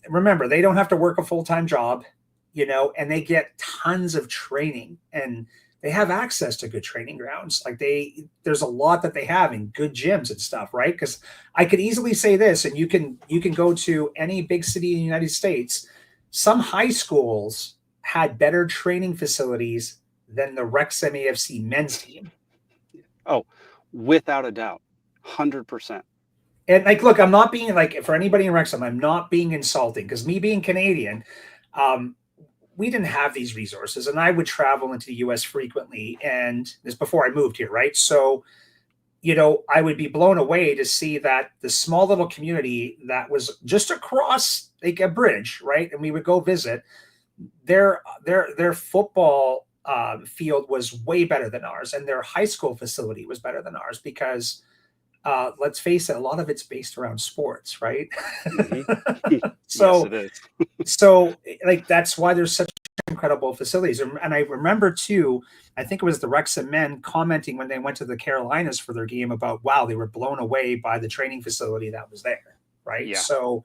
remember, they don't have to work a full-time job, and they get tons of training and they have access to good training grounds. Like there's a lot that they have in good gyms and stuff, right? Because I could easily say this, and you can go to any big city in the United States. Some high schools had better training facilities than the Wrexham AFC men's team. Oh, without a doubt, 100%. And like, look, I'm not being like, for anybody in Wrexham, I'm not being insulting, because me being Canadian, we didn't have these resources, and I would travel into the US frequently. And this before I moved here, right? So, I would be blown away to see that the small little community that was just across like a bridge, right? And we would go visit their football field was way better than ours, and their high school facility was better than ours because let's face it, a lot of it's based around sports, right? So, Yes, it is. so like that's why there's such incredible facilities. And I remember too, I think it was the Wrexham men commenting when they went to the Carolinas for their game about, wow, they were blown away by the training facility that was there, right? Yeah. So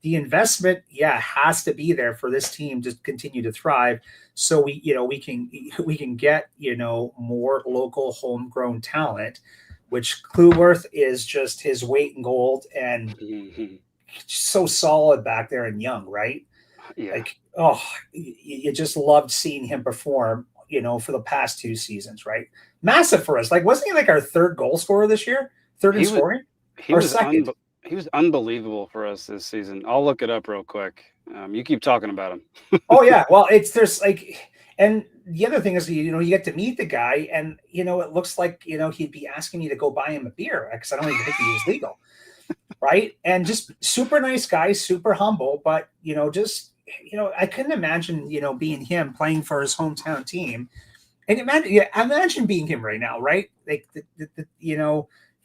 the investment, has to be there for this team to continue to thrive. So we can get, more local homegrown talent, which Clueworth is just his weight in gold and so solid back there and young, right? Yeah. Like, you just loved seeing him perform, for the past 2 seasons, right? Massive for us. Like, wasn't he like our third goal scorer this year? Third in scoring? He was unbelievable for us this season. I'll look it up real quick. You keep talking about him. Oh yeah. Well, there's like, and the other thing is, you get to meet the guy, and it looks like he'd be asking me to go buy him a beer because I don't even think he was legal, right? And just super nice guy, super humble, but I couldn't imagine being him playing for his hometown team, and imagine being him right now, right? Like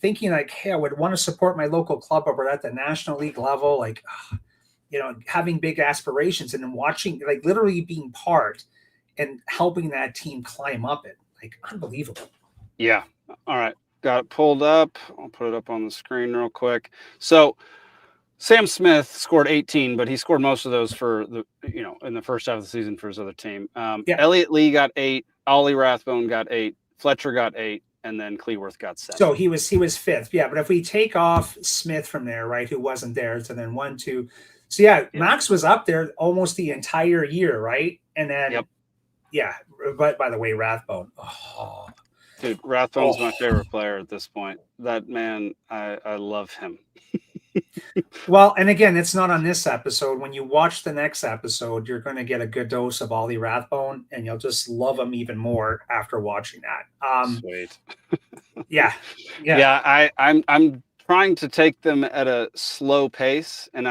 thinking like, hey, I would want to support my local club over at the National League level, like having big aspirations, and then watching, like, literally being part and helping that team climb up it. Like, unbelievable. Yeah. All right. Got it pulled up. I'll put it up on the screen real quick. So Sam Smith scored 18, but he scored most of those for in the first half of the season for his other team. Elliot Lee got 8. Ollie Rathbone got 8. Fletcher got 8. And then Cleworth got 7. So he was 5th. Yeah. But if we take off Smith from there, right, who wasn't there, so then 1, 2. So Max was up there almost the entire year, right? And then but by the way, Rathbone. Oh. Dude, Rathbone's my favorite player at this point. That man, I love him. Well, and again, it's not on this episode. When you watch the next episode, you're going to get a good dose of Ollie Rathbone, and you'll just love him even more after watching that. Sweet. Yeah. I'm trying to take them at a slow pace, and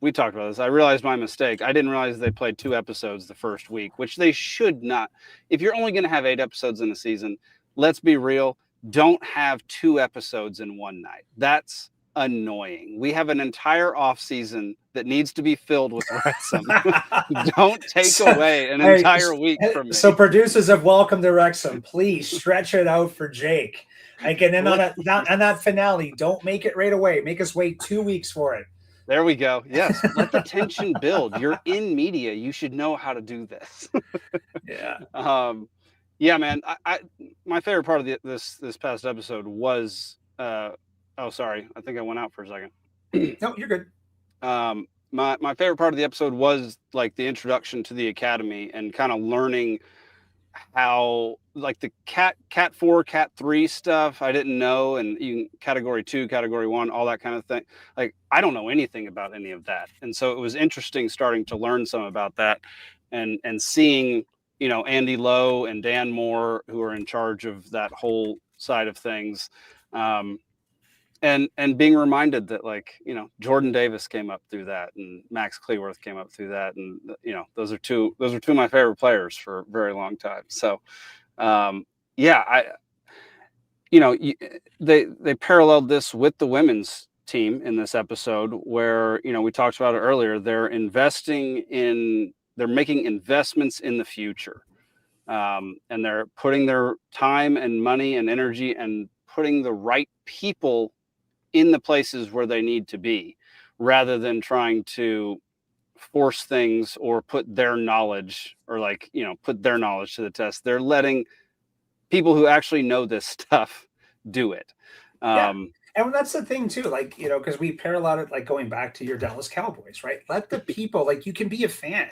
we talked about this. I realized my mistake. I didn't realize they played 2 episodes the first week, which they should not. If you're only going to have 8 episodes in a season, let's be real. Don't have 2 episodes in one night. That's annoying. We have an entire off season that needs to be filled with Wrexham. Don't take away an entire week from me. So producers of Welcome to Wrexham, please stretch it out for Jake. Like, and then on that finale, don't make it right away. Make us wait 2 weeks for it. There we go. Yes, let the tension build. You're in media. You should know how to do this. Yeah. Yeah, man. My favorite part of this past episode was. Oh, sorry. I think I went out for a second. No, you're good. My favorite part of the episode was like the introduction to the academy and kind of learning how like the cat 4, cat 3 stuff I didn't know, and even category 2, category 1, all that kind of thing. Like, I don't know anything about any of that. And so it was interesting starting to learn some about that and seeing, Andy Lowe and Dan Moore, who are in charge of that whole side of things. And being reminded that, like, Jordan Davis came up through that, and Max Cleworth came up through that, and those are two of my favorite players for a very long time. So, they paralleled this with the women's team in this episode, where we talked about it earlier. They're making investments in the future, and they're putting their time and money and energy and putting the right people in the places where they need to be, rather than trying to force things or put their knowledge put their knowledge to the test. They're letting people who actually know this stuff do it. And that's the thing too, like, because we parallel it, like going back to your Dallas Cowboys, right? Let the people, like, you can be a fan,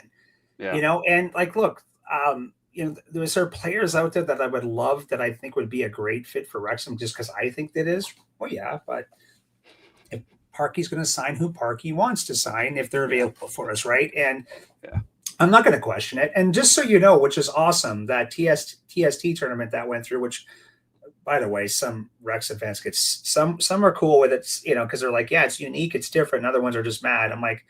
and like, look, there are players out there that I would love, that I think would be a great fit for Wrexham, just because I think that is. Well, yeah, but if Parky's going to sign who Parky wants to sign, if they're available for us, right? And I'm not going to question it. And just so you know, which is awesome, that TST tournament that went through, which, by the way, some Wrexham fans get some are cool with it, because they're like, yeah, it's unique, it's different. And other ones are just mad. I'm like,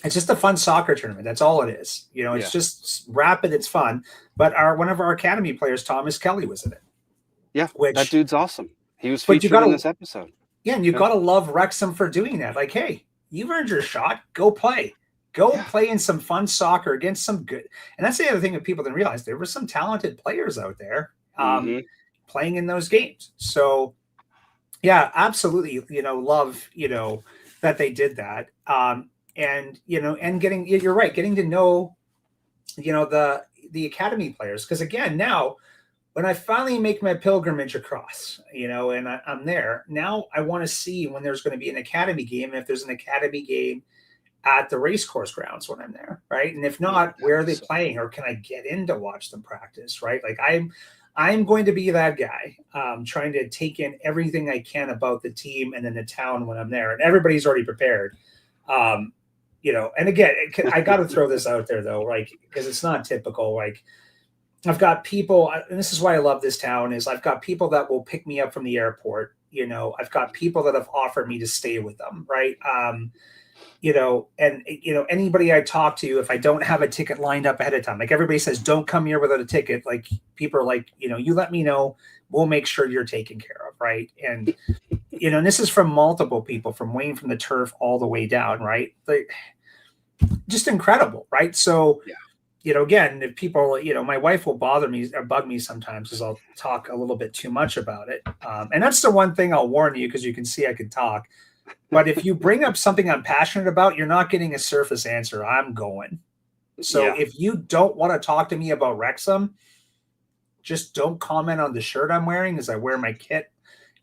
it's just a fun soccer tournament. That's all it is. It's just rapid. It's fun. But one of our academy players, Thomas Kelly, was in it. Yeah, that dude's awesome. He was featured in this episode. Yeah, and you got to love Wrexham for doing that. Like, hey, you've earned your shot. Go play. Go play in some fun soccer against some good. And that's the other thing that people didn't realize. There were some talented players out there playing in those games. So, yeah, absolutely. Love, that they did that. And getting, you're right, getting to know, the academy players. Because again, now when I finally make my pilgrimage across, and I'm there, now I want to see when there's going to be an academy game, and if there's an academy game at the racecourse grounds when I'm there, right? And if not, where are they playing, or can I get in to watch them practice, right? Like, I'm going to be that guy, trying to take in everything I can about the team and then the town when I'm there, and everybody's already prepared. And again, I got to throw this out there though, like, because it's not typical. Like, I've got people, and this is why I love this town, is I've got people that will pick me up from the airport. I've got people that have offered me to stay with them, right? Anybody I talk to, if I don't have a ticket lined up ahead of time, like everybody says, don't come here without a ticket. Like, people are like, you let me know, we'll make sure you're taken care of, right? And and this is from multiple people, from Wayne from the turf all the way down, right? Like, just incredible, right? So, again, if people, my wife will bug me sometimes because I'll talk a little bit too much about it. And that's the one thing I'll warn you, because you can see I can talk. But if you bring up something I'm passionate about, you're not getting a surface answer. I'm going. So if you don't want to talk to me about Wrexham, just don't comment on the shirt I'm wearing, as I wear my kit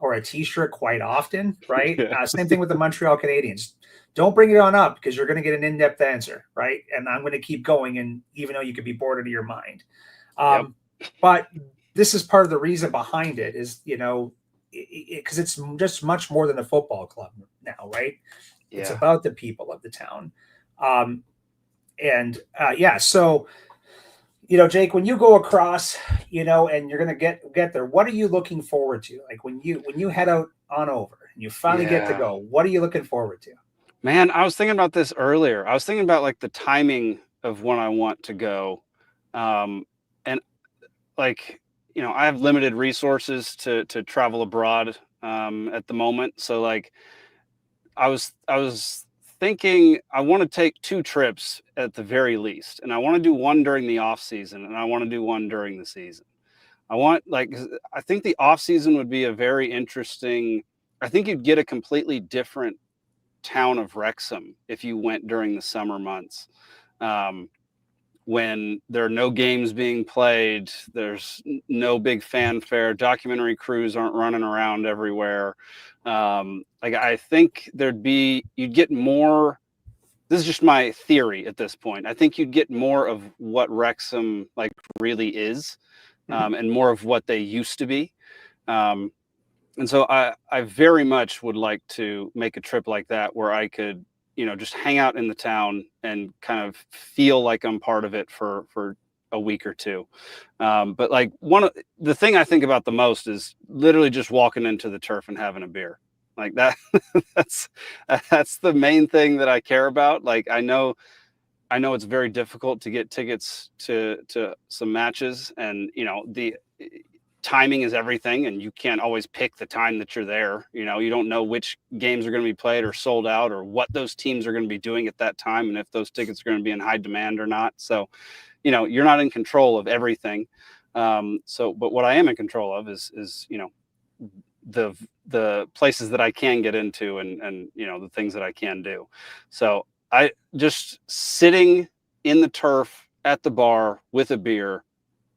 or a t-shirt quite often, right? Same thing with the Montreal Canadiens. Don't bring it on up, because you're going to get an in-depth answer, right? And I'm going to keep going, and even though you could be bored out of your mind. But this is part of the reason behind it is, because it's just much more than a football club now, right? Yeah. It's about the people of the town. So, Jake, when you go across, and you're going to get there, what are you looking forward to? Like when you head out on over and you finally get to go, what are you looking forward to? Man, I was thinking about this earlier. I was thinking about like the timing of when I want to go. And like, I have limited resources to travel abroad at the moment. So like I was thinking I want to take 2 trips at the very least. And I want to do one during the off season and I want to do one during the season. I think the off season would be a very interesting, I think you'd get a completely different town of Wrexham if you went during the summer months, when there are no games being played, there's no big fanfare, documentary crews aren't running around everywhere. I think you'd get more. This is just my theory at this point. I think you'd get more of what Wrexham like really is, and more of what they used to be. And so I very much would like to make a trip like that where I could, just hang out in the town and kind of feel like I'm part of it for a week or two. But like the thing I think about the most is literally just walking into the turf and having a beer like that. that's the main thing that I care about. Like, I know it's very difficult to get tickets to some matches, and the timing is everything, and you can't always pick the time that you're there. You don't know which games are going to be played or sold out, or what those teams are going to be doing at that time, and if those tickets are going to be in high demand or not. So, you're not in control of everything. But what I am in control of is the places that I can get into, and the things that I can do. So I just sitting in the turf at the bar with a beer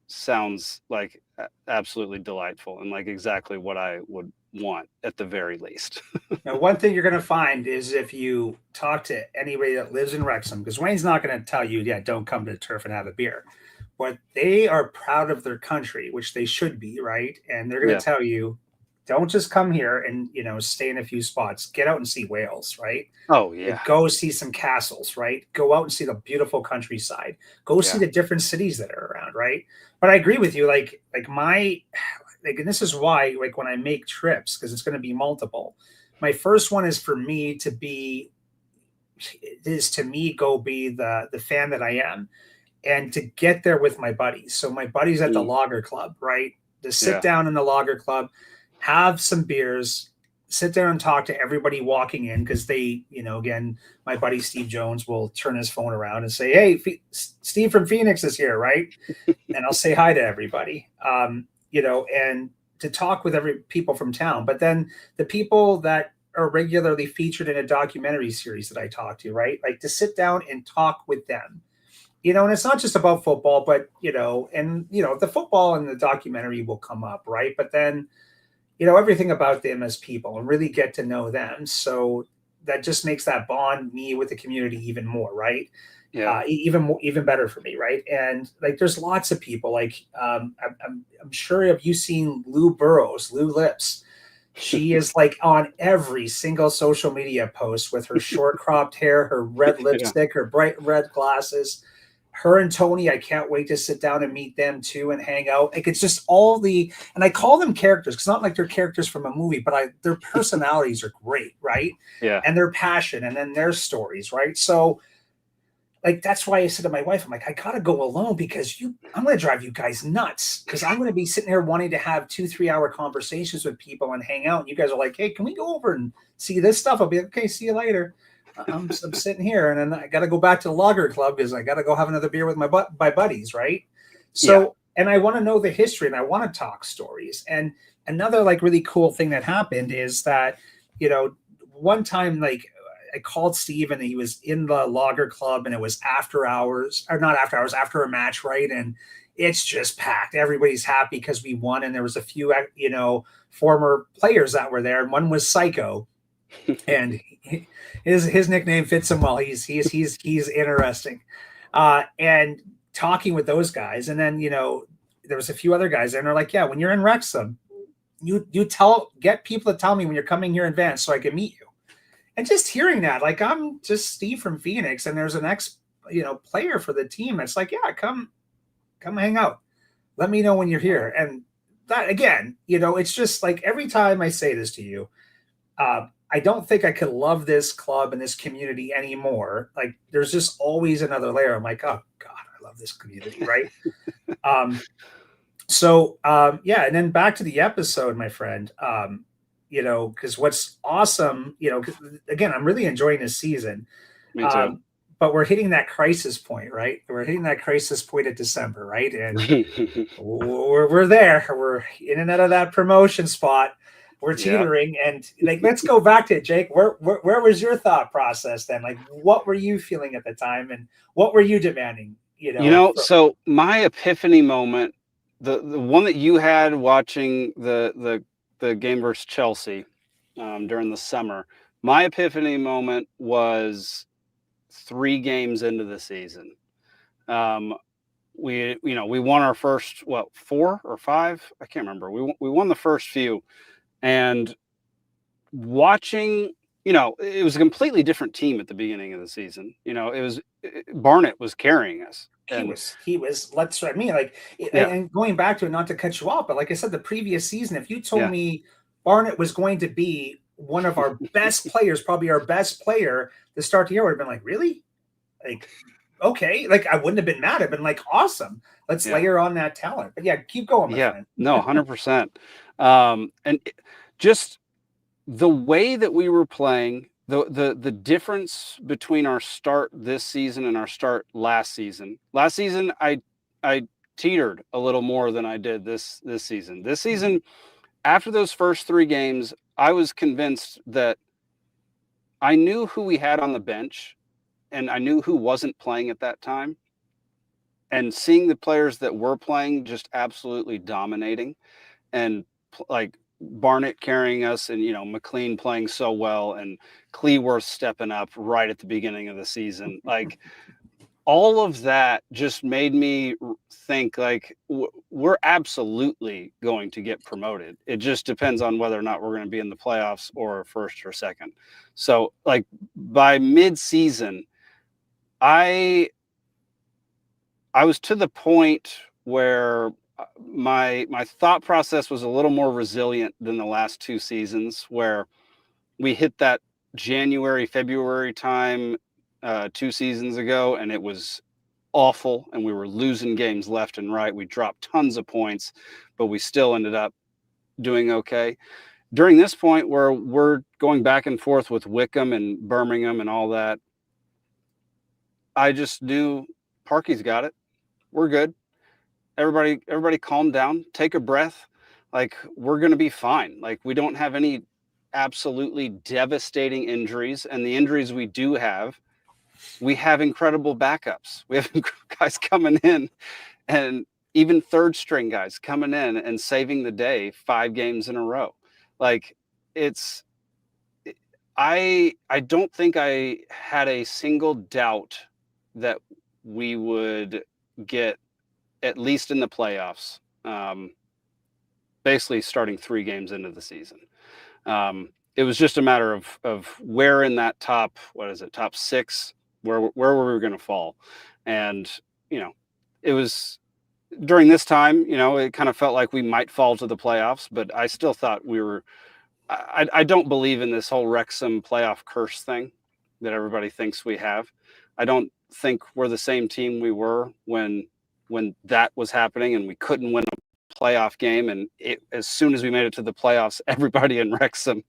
sounds like absolutely delightful, and like exactly what I would want at the very least. Now, one thing you're going to find is if you talk to anybody that lives in Wrexham, because Wayne's not going to tell you, yeah, don't come to the turf and have a beer, but they are proud of their country, which they should be, right? And they're going to tell you, don't just come here and stay in a few spots. Get out and see Wales, right? Oh yeah. Go see some castles, right? Go out and see the beautiful countryside. Go see the different cities that are around, right? But I agree with you. And this is why, like, when I make trips, because it's going to be multiple. My first one is for me to go be the fan that I am, and to get there with my buddies. So my buddies at the Lager Club, right? To sit down in the Lager Club, have some beers, sit there and talk to everybody walking in, because they, again, my buddy Steve Jones will turn his phone around and say, hey, Steve from Phoenix is here, right? And I'll say hi to everybody, and to talk with people from town. But then the people that are regularly featured in a documentary series that I talk to, right? Like, to sit down and talk with them. And it's not just about football, but, the football and the documentary will come up, right? But then, everything about them as people, and really get to know them. So that just makes that bond me with the community even more, right? Yeah. Even better for me, right? And like, there's lots of people. Like, I'm sure, have you seen Lou Lips? She is like on every single social media post with her short cropped hair, her red lipstick, her bright red glasses. Her and Tony, I can't wait to sit down and meet them too and hang out. Like, it's just and I call them characters, because not like they're characters from a movie, but their personalities are great, right? Yeah. And their passion, and then their stories, right? So, like, that's why I said to my wife, I'm like, I gotta go alone, because I'm gonna drive you guys nuts, because I'm gonna be sitting here wanting to have 2-3 hour conversations with people and hang out. And you guys are like, hey, can we go over and see this stuff? I'll be like, okay, see you later. I'm sitting here, and then I got to go back to the Lager Club, because I got to go have another beer with my buddies, right? So, and I want to know the history, and I want to talk stories. And another like really cool thing that happened is that, one time, like, I called Steve, and he was in the Lager Club, and it was after hours, or not after hours, after a match, right? And it's just packed. Everybody's happy because we won, and there was a few, former players that were there, and one was Psycho. And his nickname fits him well. He's interesting, and talking with those guys. And then there was a few other guys there, and they're like, yeah, when you're in Wrexham, you get people to tell me when you're coming here in advance so I can meet you. And just hearing that, like, I'm just Steve from Phoenix, and there's an ex player for the team. It's like, yeah, come come hang out. Let me know when you're here. And that, again, it's just like every time I say this to you, I don't think I could love this club and this community anymore. Like there's just always another layer. I'm like, oh God, I love this community, right? Yeah, and then back to the episode, my friend. Because what's awesome, 'cause, again, I'm really enjoying this season. Me too. But we're hitting that crisis point, right? We're hitting that crisis point at December, right? And we're there. We're in and out of that promotion spot. We're teetering, and like, let's go back to it, Jake. Where was your thought process then? Like, what were you feeling at the time, and what were you demanding? So my epiphany moment, the one that you had watching the game versus Chelsea during the summer, my epiphany moment was 3 games into the season. We won our first 4 or 5, I can't remember. We won the first few, and watching, it was a completely different team at the beginning of the season. Barnett was carrying us. He was. And going back to it, not to cut you off, but like I said, the previous season, if you told me Barnett was going to be one of our best players, probably our best player to start the year, I would have been like, really? Like, okay. Like, I wouldn't have been mad. I've been like, awesome. Let's layer on that talent. But yeah, keep going, my friend. No, 100%. And just the way that we were playing, the difference between our start this season and our start last season. Last season, I teetered a little more than I did this season. This season, after those first 3 games, I was convinced that I knew who we had on the bench, and I knew who wasn't playing at that time. And seeing the players that were playing just absolutely dominating, and like Barnett carrying us, and McLean playing so well, and Cleworth stepping up right at the beginning of the season, like all of that just made me think like we're absolutely going to get promoted. It just depends on whether or not we're going to be in the playoffs or first or second. So like by mid-season, I was to the point where my thought process was a little more resilient than the last 2 seasons, where we hit that January, February time 2 seasons ago, and it was awful, and we were losing games left and right. We dropped tons of points, but we still ended up doing okay. During this point where we're going back and forth with Wickham and Birmingham and all that, I just knew Parky's got it. We're good. Everybody calm down, take a breath. Like, we're going to be fine. Like, we don't have any absolutely devastating injuries, and the injuries we do have, we have incredible backups. We have guys coming in, and even third string guys coming in and saving the day 5 games in a row. Like, I don't think I had a single doubt that we would get at least in the playoffs, basically starting 3 games into the season. It was just a matter of where in that top 6, where were we going to fall. And, it was during this time, it kind of felt like we might fall to the playoffs, but I still thought we were, I don't believe in this whole Wrexham playoff curse thing that everybody thinks we have. I don't think we're the same team we were when that was happening and we couldn't win a playoff game. And as soon as we made it to the playoffs, everybody in Wrexham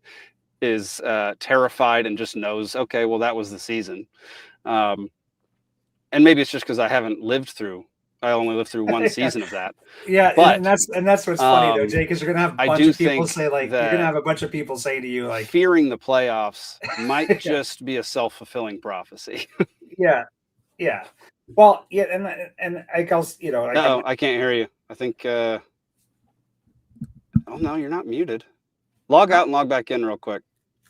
is terrified and just knows, okay, well, that was the season. And maybe it's just because I only lived through 1 season of that. Yeah, but, and that's what's funny though, Jake, is you're gonna have a bunch of people say, like, you're gonna have a bunch of people say to you, like, fearing the playoffs might just be a self-fulfilling prophecy. Yeah. Well, yeah, and I guess, I can't hear you. I think oh no, you're not muted. Log out and log back in real quick.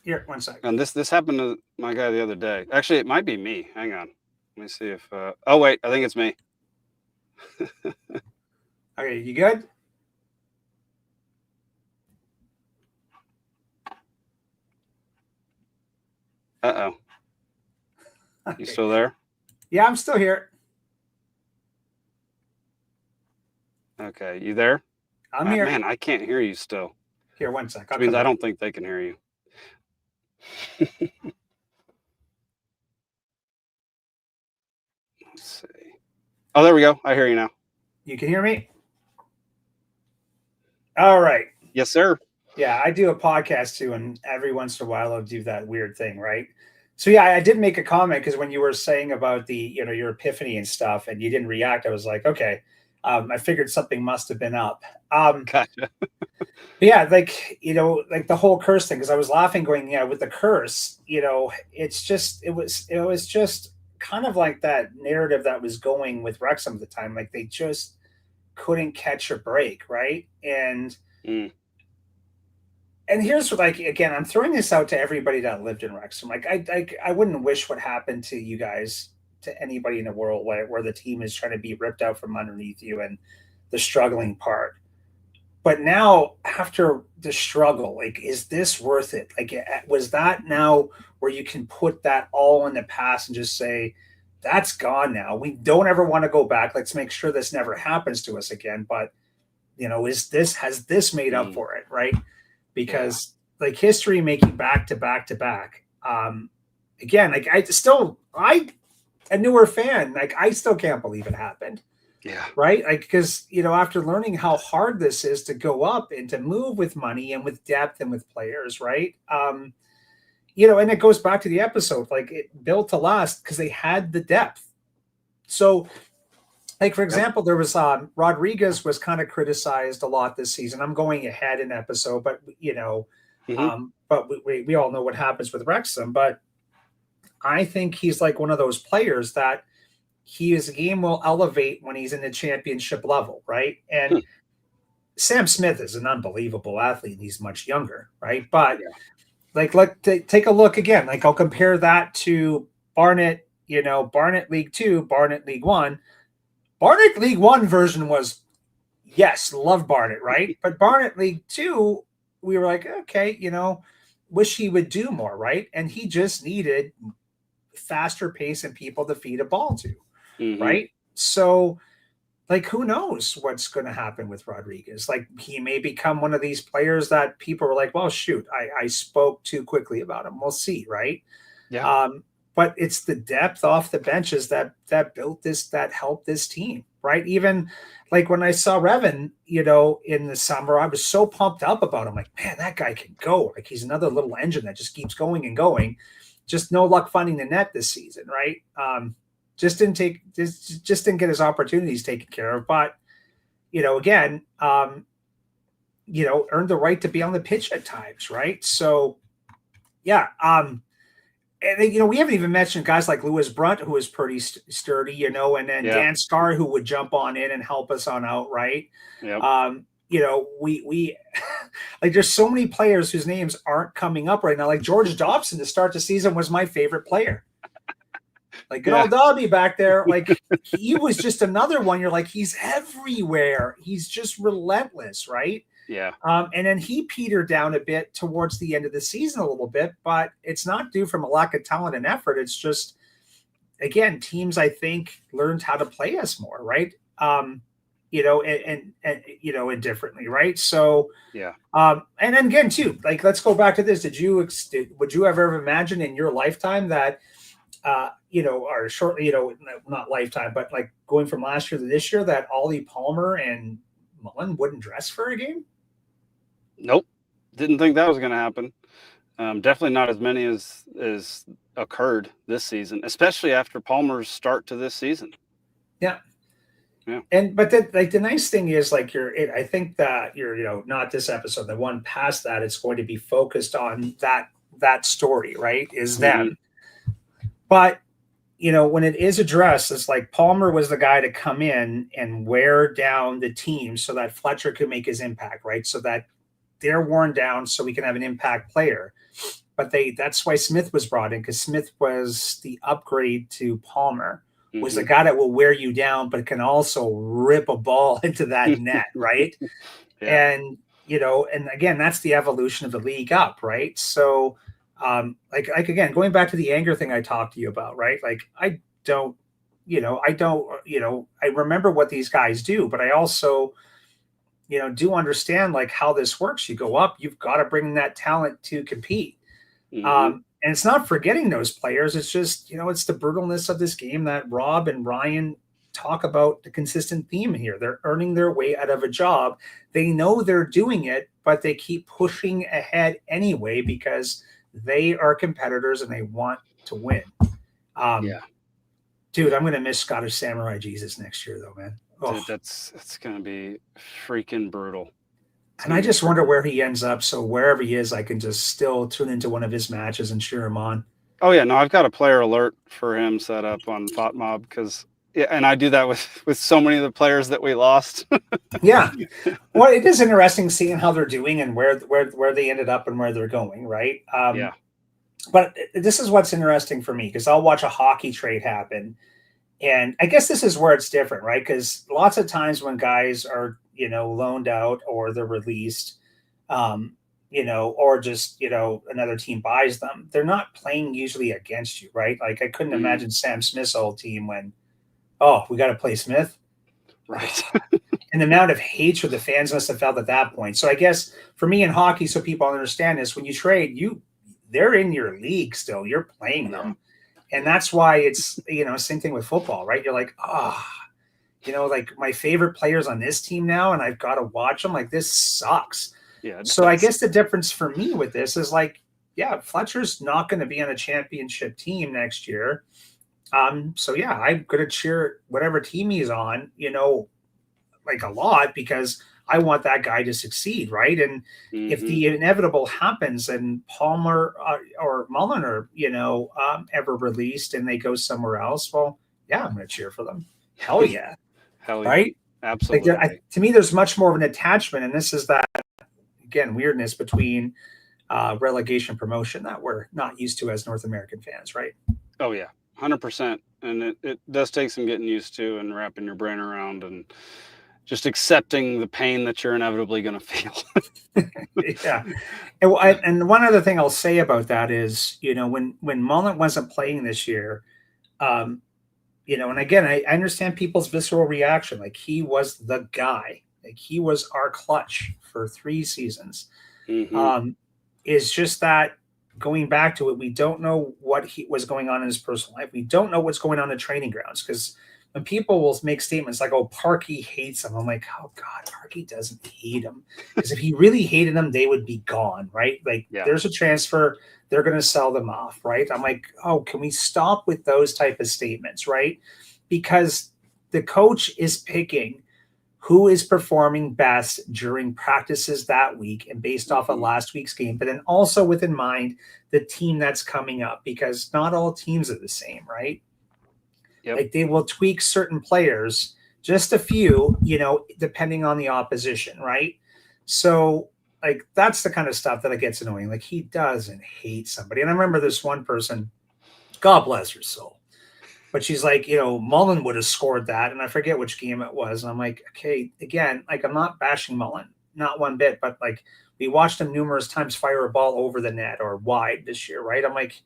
Here, 1 second. And this happened to my guy the other day. Actually, it might be me. Hang on. Let me see if oh wait, I think it's me. Okay, you good? Uh-oh. Okay. You still there? Yeah, I'm still here. Okay, you there? I'm here. Man, I can't hear you still. Here, one sec. Which means I don't think they can hear you. Let's see. Oh, there we go. I hear you now. You can hear me? All right. Yes, sir. Yeah, I do a podcast too, and every once in a while I'll do that weird thing, right? So yeah, I did make a comment because when you were saying about the, your epiphany and stuff, and you didn't react, I was like, okay, I figured something must have been up. Gotcha. Yeah, like the whole curse thing, because I was laughing, going, yeah, with the curse, it was just kind of like that narrative that was going with Wrexham at the time, like they just couldn't catch a break, right? And here's what, like, again, I'm throwing this out to everybody that lived in Wrexham. Like, I wouldn't wish what happened to you guys to anybody in the world where the team is trying to be ripped out from underneath you and the struggling part. But now, after the struggle, like, is this worth it? Like, was that now where you can put that all in the past and just say, that's gone now. We don't ever want to go back. Let's make sure this never happens to us again. But, has this made up for it, right? Because like history making back to back to back. Again, like a newer fan, like I still can't believe it happened. Yeah. Right. Like, because, after learning how hard this is to go up and to move with money and with depth and with players, right? And it goes back to the episode, like it built to last because they had the depth. So, like, for example, there was Rodriguez was kind of criticized a lot this season. I'm going ahead in episode, but but we all know what happens with Wrexham. But I think he's like one of those players that his game will elevate when he's in the championship level, right? And Sam Smith is an unbelievable athlete, and he's much younger, right? But take a look again. Like, I'll compare that to Barnet. Barnet League 2, Barnet League 1. Barnet League 1 version was, yes, love Barnet, right? But Barnet League 2, we were like, okay, wish he would do more, right? And he just needed faster pace and people to feed a ball to, right? So, like, who knows what's going to happen with Rodriguez? Like, he may become one of these players that people are like, well, shoot, I spoke too quickly about him. We'll see, right? Yeah. But it's the depth off the benches that built this, that helped this team, right? Even like when I saw Revan, in the summer, I was so pumped up about him. Like, man, that guy can go. Like, he's another little engine that just keeps going and going. Just no luck finding the net this season, right? Just didn't get his opportunities taken care of. But, again, earned the right to be on the pitch at times, right? So, yeah. And we haven't even mentioned guys like Lewis Brunt, who is pretty sturdy, and then Dan Scar, who would jump on in and help us on out, right? Yep. We like, there's so many players whose names aren't coming up right now. Like George Dobson to start the season was my favorite player. Like, good old Dobby back there. Like, he was just another one. You're like, he's everywhere. He's just relentless, right? Yeah. And then he petered down a bit towards the end of the season a little bit, but it's not due from a lack of talent and effort. It's just, again, teams, I think, learned how to play us more, right? And differently, right? So, yeah. And then again, too, like, let's go back to this. Would you ever imagine in your lifetime that, or shortly, not lifetime, but like going from last year to this year, that Ollie Palmer and Mullen wouldn't dress for a game? Nope. Didn't think that was going to happen. Definitely not as many as occurred this season, especially after Palmer's start to this season. Yeah. Yeah. But the nice thing is, like, I think that you're, not this episode, the one past that, it's going to be focused on that story, right? Is them. But, when it is addressed, it's like Palmer was the guy to come in and wear down the team so that Fletcher could make his impact, right? So that they're worn down so we can have an impact player. But that's why Smith was brought in, because Smith was the upgrade to Palmer, was the guy that will wear you down, but can also rip a ball into that net, right? Yeah. And, and again, that's the evolution of the league up, right? So, like again, going back to the anger thing I talked to you about, right? Like, I remember what these guys do, but I also, do understand like how this works. You go up, you've got to bring that talent to compete. And it's not forgetting those players. It's just, it's the brutalness of this game that Rob and Ryan talk about, the consistent theme here. They're earning their way out of a job. They know they're doing it, but they keep pushing ahead anyway because they are competitors and they want to win. Dude, I'm going to miss Scottish Samurai Jesus next year, though, man. Dude, it's going to be freaking brutal. And I just wonder where he ends up. So wherever he is, I can just still tune into one of his matches and cheer him on. Oh yeah, no, I've got a player alert for him set up on FotMob because, and I do that with so many of the players that we lost. Yeah, well, it is interesting seeing how they're doing and where they ended up and where they're going, right? Yeah. But this is what's interesting for me because I'll watch a hockey trade happen, and I guess this is where it's different, right? Because lots of times when guys are loaned out or they're released, or just, another team buys them, they're not playing usually against you, right? Like I couldn't imagine Sam Smith's old team when, we got to play Smith. Right. And the amount of hatred the fans must have felt at that point. So I guess for me in hockey, so people understand this, when you trade, they're in your league still, you're playing them. And that's why it's, same thing with football, right? You're like, like my favorite players on this team now, and I've got to watch them. Like this sucks. Yeah. So I guess the difference for me with this is like, Fletcher's not going to be on a championship team next year. So yeah, I'm going to cheer whatever team he's on, like a lot because I want that guy to succeed, right? And if the inevitable happens and Palmer or Mullen are, ever released and they go somewhere else, well, yeah, I'm going to cheer for them. Hell yeah. Hell yeah. Right? Absolutely. Like, to me, there's much more of an attachment, and this is that, again, weirdness between relegation promotion that we're not used to as North American fans, right? Oh, yeah, 100%. And it does take some getting used to and wrapping your brain around and just accepting the pain that you're inevitably going to feel. Yeah. And one other thing I'll say about that is, when Mullen wasn't playing this year, and again, I understand people's visceral reaction. Like he was the guy, like he was our clutch for 3 seasons. Is just that going back to it, we don't know what was going on in his personal life. We don't know what's going on in training grounds because when people will make statements like, "Oh, Parkey hates him," I'm like, "Oh God, Parkey doesn't hate him." Because if he really hated them, they would be gone, right? Like, there's a transfer, they're going to sell them off, right? I'm like, "Oh, can we stop with those type of statements, right?" Because the coach is picking who is performing best during practices that week and based off of last week's game, but then also with in mind the team that's coming up because not all teams are the same, right? Like they will tweak certain players, just a few, depending on the opposition, right? So like that's the kind of stuff that gets annoying. Like he doesn't hate somebody. And I remember this one person, God bless her soul, but she's like, Mullen would have scored that. And I forget which game it was. And I'm like, okay, again, like I'm not bashing Mullen, not one bit, but like we watched him numerous times fire a ball over the net or wide this year, right? I'm like,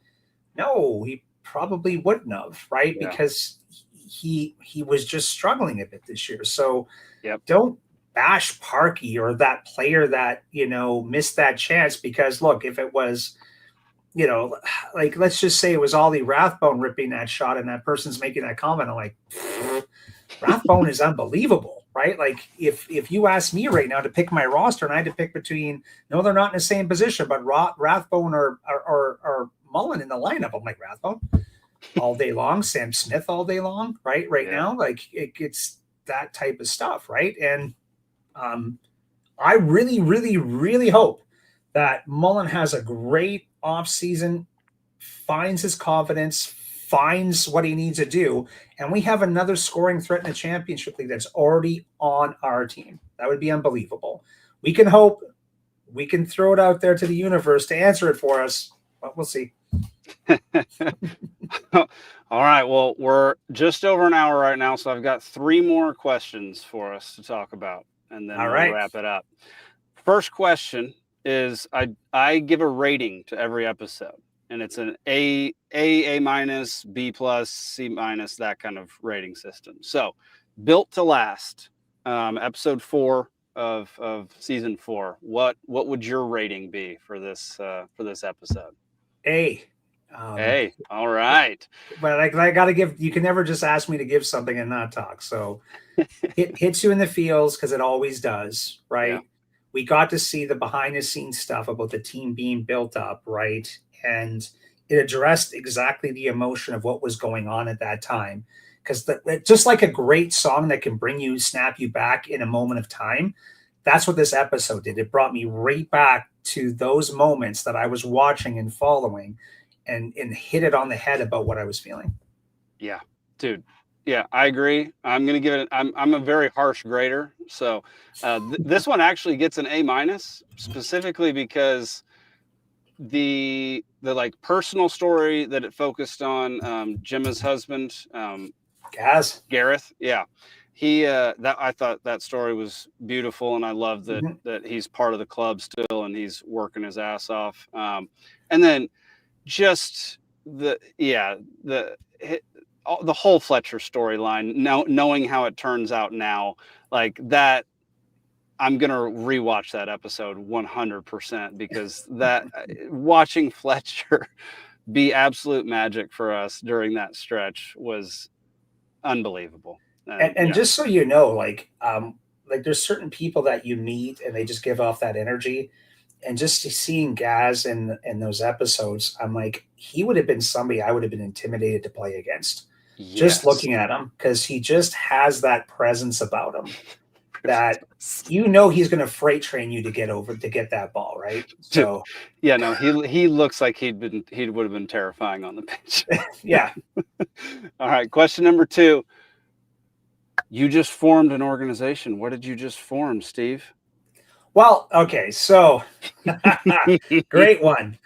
no, he probably wouldn't have, right? Yeah. Because he was just struggling a bit this year. So don't bash Parkey or that player that, missed that chance because look, if it was, like let's just say it was Ollie Rathbone ripping that shot and that person's making that comment, I'm like, Rathbone is unbelievable, right? Like if you ask me right now to pick my roster and I had to pick between, no, they're not in the same position, but Rathbone or Mullen in the lineup, I'm like, Rathbone all day long, Sam Smith all day long, right? Now, like it's that type of stuff, right? And I really, really, really hope that Mullen has a great offseason, finds his confidence, finds what he needs to do, and we have another scoring threat in the championship league that's already on our team. That would be unbelievable. We can hope, we can throw it out there to the universe to answer it for us, but we'll see. All right. Well, we're just over an hour right now, so I've got 3 more questions for us to talk about, and then we'll wrap it up. First question is I give a rating to every episode, and it's an A minus, B plus, C minus, that kind of rating system. So, Built to Last, episode 4, of season 4, what would your rating be for this episode? A. Hey, all right. But I got to give. You can never just ask me to give something and not talk. So it hits you in the feels because it always does, right? Yeah. We got to see the behind the scenes stuff about the team being built up, right? And it addressed exactly the emotion of what was going on at that time. Because just like a great song that can snap you back in a moment of time, that's what this episode did. It brought me right back to those moments that I was watching and following, and hit it on the head about what I was feeling. Yeah, dude. Yeah, I agree. I'm going to give it, I'm a very harsh grader. So this one actually gets an A-, specifically because the like personal story that it focused on, Gemma's husband, Gareth. Yeah. I thought that story was beautiful, and I love that he's part of the club still, and he's working his ass off. And then just the whole Fletcher storyline, knowing how it turns out now, like that, I'm going to rewatch that episode 100%, because that watching Fletcher be absolute magic for us during that stretch was unbelievable. And just so you know, like there's certain people that you meet and they just give off that energy. And just seeing Gaz in those episodes, I'm like, he would have been somebody I would have been intimidated to play against. Yes. Just looking at him, because he just has that presence about him that he's going to freight train you to get that ball, right? So yeah, no, he looks like he would have been terrifying on the pitch. Yeah. All right, question number 2. You just formed an organization. What did you just form, Steve? Well, okay, so great one.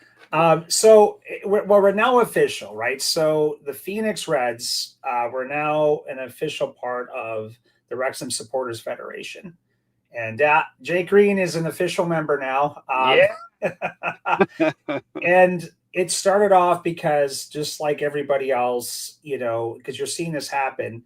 So we're now official, right? So the Phoenix Reds, we're now an official part of the Wrexham Supporters Federation, and Jake Green is an official member now. And it started off because, just like everybody else, because you're seeing this happen.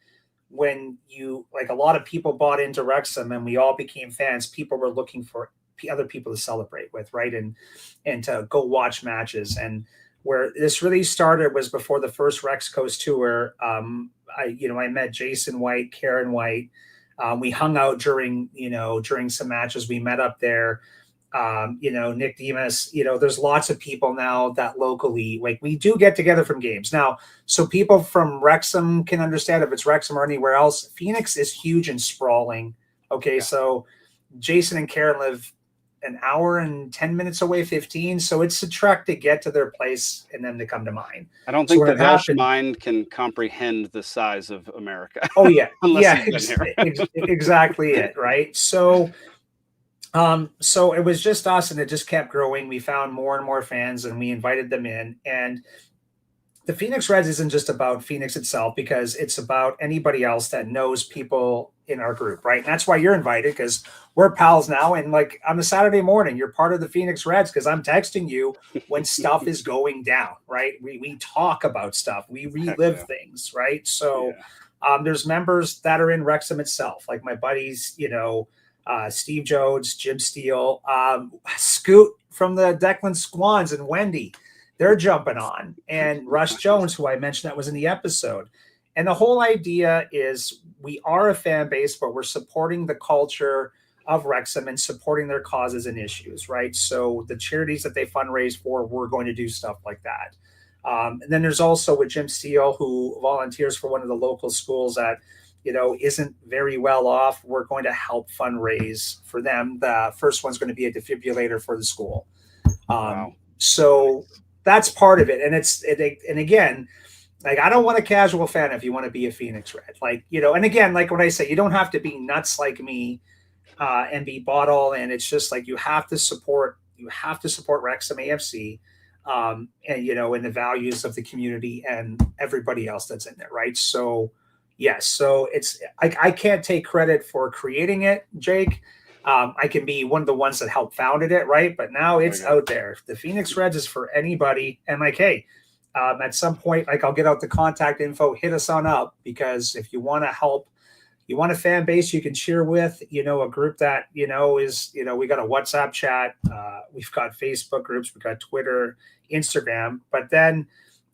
When a lot of people bought into Wrexham and we all became fans, people were looking for other people to celebrate with, right? And to go watch matches. And where this really started was before the first Rex Coast tour. I met Jason White, Karen White. We hung out during some matches. We met up there. Nick Demas, there's lots of people now that locally, like, we do get together from games now. So people from Wrexham can understand, if it's Wrexham or anywhere else, Phoenix is huge and sprawling. Okay. Yeah. So Jason and Karen live an hour and 10 minutes away, 15. So it's a trek to get to their place and then to come to mine. I don't think the Welsh mind can comprehend the size of America. Oh yeah. Yeah, exactly it. Right. So it was just us, and it just kept growing. We found more and more fans, and we invited them in. And the Phoenix Reds isn't just about Phoenix itself, because it's about anybody else that knows people in our group, right? And that's why you're invited, because we're pals now. And like on a Saturday morning, you're part of the Phoenix Reds because I'm texting you when stuff is going down, right? We talk about stuff. We relive things, right? So there's members that are in Wrexham itself, like my buddies, Steve Jones, Jim Steele, Scoot from the Declan Squans, and Wendy, they're jumping on, and Russ Jones, who I mentioned that was in the episode. And the whole idea is we are a fan base, but we're supporting the culture of Wrexham and supporting their causes and issues, right? So the charities that they fundraise for, we're going to do stuff like that. And then there's also with Jim Steele, who volunteers for one of the local schools that isn't very well off. We're going to help fundraise for them. The first one's going to be a defibrillator for the school. Wow. So that's part of it. And again, like, I don't want a casual fan if you want to be a Phoenix Red. Like, and again, like when I say, you don't have to be nuts like me and be bought all in. It's just like you have to support Wrexham AFC and, and the values of the community and everybody else that's in there, right? So yes. So I can't take credit for creating it, Jake. I can be one of the ones that helped founded it, right? But now it's out there. The Phoenix Reds is for anybody. And like, hey, at some point, like, I'll get out the contact info, hit us on up, because if you want to help, you want a fan base you can cheer with, you know, a group that, you know, is, you know, we got a WhatsApp chat, we've got Facebook groups, we've got Twitter, Instagram. But then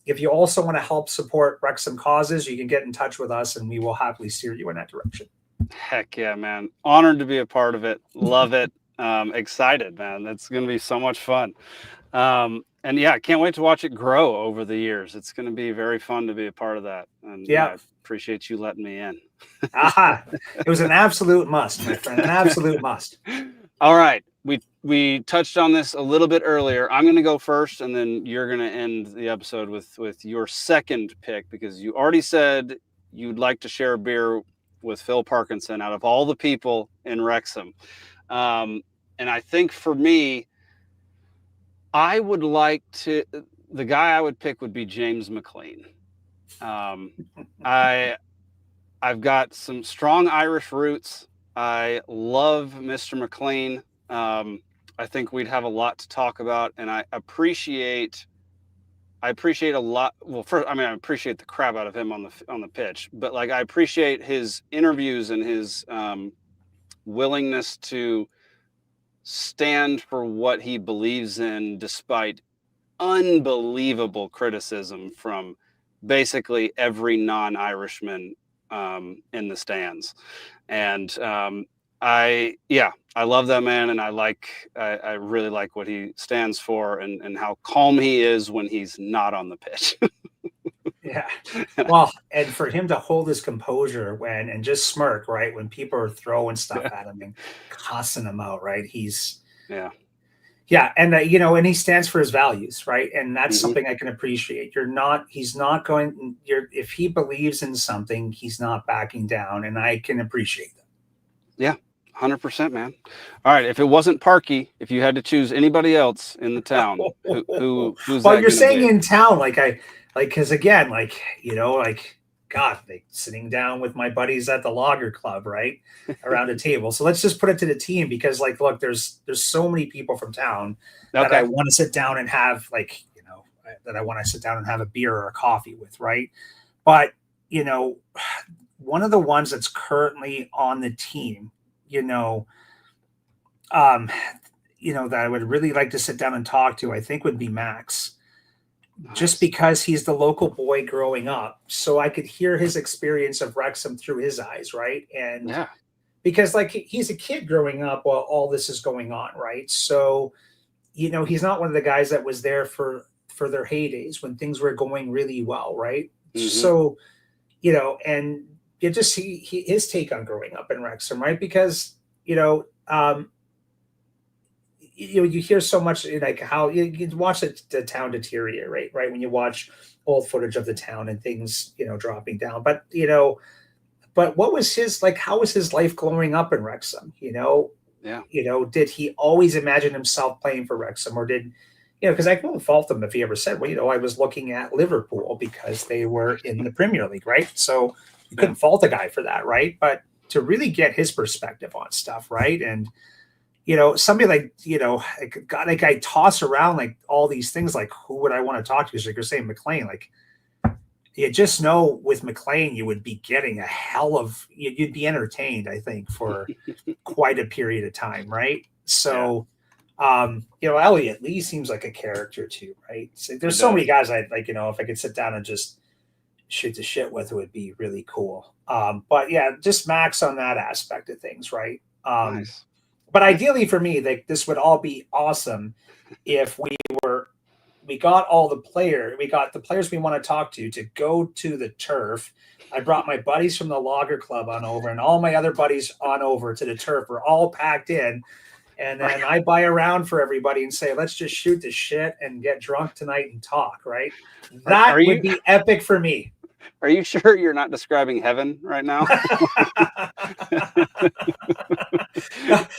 if you also want to help support Wrexham causes, you can get in touch with us and we will happily steer you in that direction. Heck yeah, man. Honored to be a part of it. Love it. Excited, man. That's going to be so much fun. And yeah, I can't wait to watch it grow over the years. It's going to be very fun to be a part of that. And Yeah. I appreciate you letting me in. Aha. It was an absolute must, my friend. An absolute must. All right. We touched on this a little bit earlier. I'm going to go first, and then you're going to end the episode with your second pick, because you already said you'd like to share a beer with Phil Parkinson out of all the people in Wrexham. And I think for me, I would like to, the guy I would pick would be James McLean. I've got some strong Irish roots. I love Mr. McLean. I think we'd have a lot to talk about, and I appreciate a lot. Well, first, I mean, I appreciate the crap out of him on the pitch, but like, I appreciate his interviews and his willingness to stand for what he believes in, despite unbelievable criticism from basically every non-Irishman in the stands. And I love that man, and I really like what he stands for, and how calm he is when he's not on the pitch. Yeah. Well, and for him to hold his composure and just smirk, right, when people are throwing stuff at him and cussing him out, right? And you know, and he stands for his values, right? And that's something I can appreciate. If he believes in something, he's not backing down, and I can appreciate that. Yeah. 100%, man. All right. If it wasn't Parky, if you had to choose anybody else in the town, who's well, that you're saying be? In town, because again, like, you know, like, God, like sitting down with my buddies at the Lager Club, right, around a table. So let's just put it to the team, because, like, look, there's so many people from town that I want to sit down and have, like, you know, that I want to sit down and have a beer or a coffee with, right? But, you know, one of the ones that's currently on the team, you know, that I would really like to sit down and talk to, I think would be Max. Nice. Just because he's the local boy growing up, so I could hear his experience of Wrexham through his eyes, right? And because, like, he's a kid growing up while all this is going on, right? So, you know, he's not one of the guys that was there for their heydays when things were going really well, right? So, you know, and you just see his take on growing up in Wrexham, right? Because, you know, you hear so much, like, how you watch the town deteriorate, right? When you watch old footage of the town and things, you know, dropping down. But, you know, what was his, like, how was his life growing up in Wrexham? You know, you know, did he always imagine himself playing for Wrexham, or did, you know, because I won't fault him if he ever said, well, you know, I was looking at Liverpool because they were in the Premier League, right? So you couldn't fault a guy for that, right? But to really get his perspective on stuff, right? And, you know, somebody like, you know, like I toss around like all these things, like, who would I want to talk to? Because, like you're saying, McLean, like, you just know with McLean, you would be getting a hell of, you'd be entertained, I think, for quite a period of time, right? So, you know, Elliot Lee seems like a character too, right? So there's so many guys I'd like, you know, if I could sit down and just shoot the shit with, it would be really cool. But yeah, just Max on that aspect of things, right? Nice. But ideally for me, like, this would all be awesome if we got the players we want to talk to go to the turf. I brought my buddies from the Lager Club on over, and all my other buddies on over to the turf. We're all packed in. And then I buy a round for everybody and say, let's just shoot the shit and get drunk tonight and talk, right? That would be epic for me. Are you sure you're not describing heaven right now?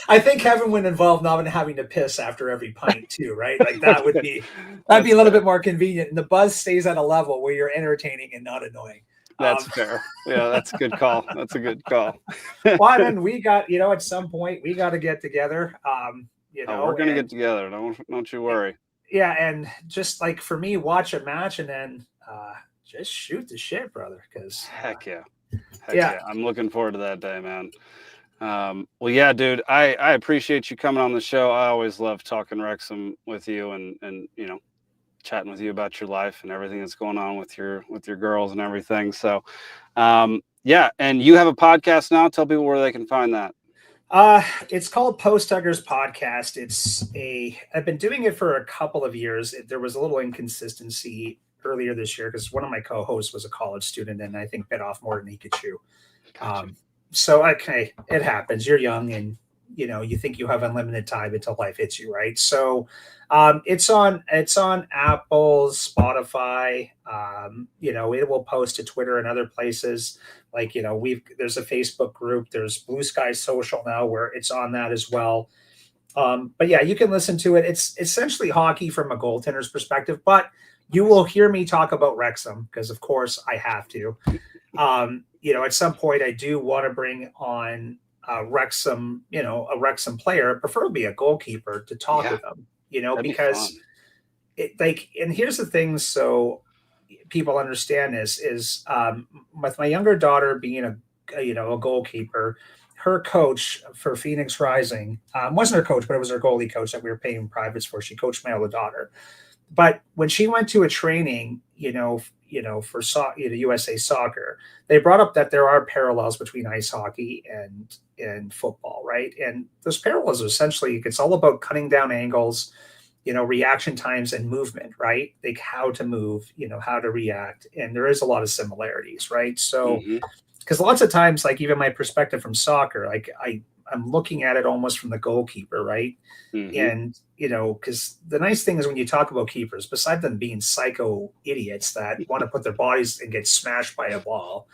I think heaven would involve not having to piss after every pint too, right? Like, that'd be a little bit more convenient. And the buzz stays at a level where you're entertaining and not annoying. That's fair. Yeah, that's a good call. That's a good call. Well, then we got, you know, at some point we got to get together. You know, we're going to get together. Don't you worry. Yeah. And just like for me, watch a match and then, just shoot the shit, brother. Because heck yeah. Heck Yeah. yeah. I'm looking forward to that day, man. Well, yeah, dude, I appreciate you coming on the show. I always love talking Wrexham with you and chatting with you about your life and everything that's going on with your girls and everything. So, yeah. And you have a podcast now. Tell people where they can find that. It's called Post Huggers Podcast. I've been doing it for a couple of years. There was a little inconsistency earlier this year because one of my co-hosts was a college student and I think bit off more than he could chew. Gotcha. So okay, it happens. You're young and you think you have unlimited time until life hits you, right? So it's on Apple, Spotify. It will post to Twitter and other places. Like, there's a Facebook group, there's Blue Sky Social now where it's on that as well. But yeah, you can listen to it. It's essentially hockey from a goaltender's perspective, but you will hear me talk about Wrexham because of course I have to. At some point I do want to bring on Wrexham, a Wrexham player, preferably a goalkeeper, to talk with them, because and here's the thing. So people understand this is with my younger daughter being a goalkeeper, her coach for Phoenix Rising wasn't her coach, but it was her goalie coach that we were paying privates for. She coached my older daughter. But when she went to a training, for USA Soccer, they brought up that there are parallels between ice hockey and football, right? And those parallels are essentially, it's all about cutting down angles, reaction times and movement, right? Like how to move, how to react. And there is a lot of similarities, right? So, because lots of times, like even my perspective from soccer, like I'm looking at it almost from the goalkeeper, right? And, because the nice thing is when you talk about keepers, besides them being psycho idiots that want to put their bodies and get smashed by a ball,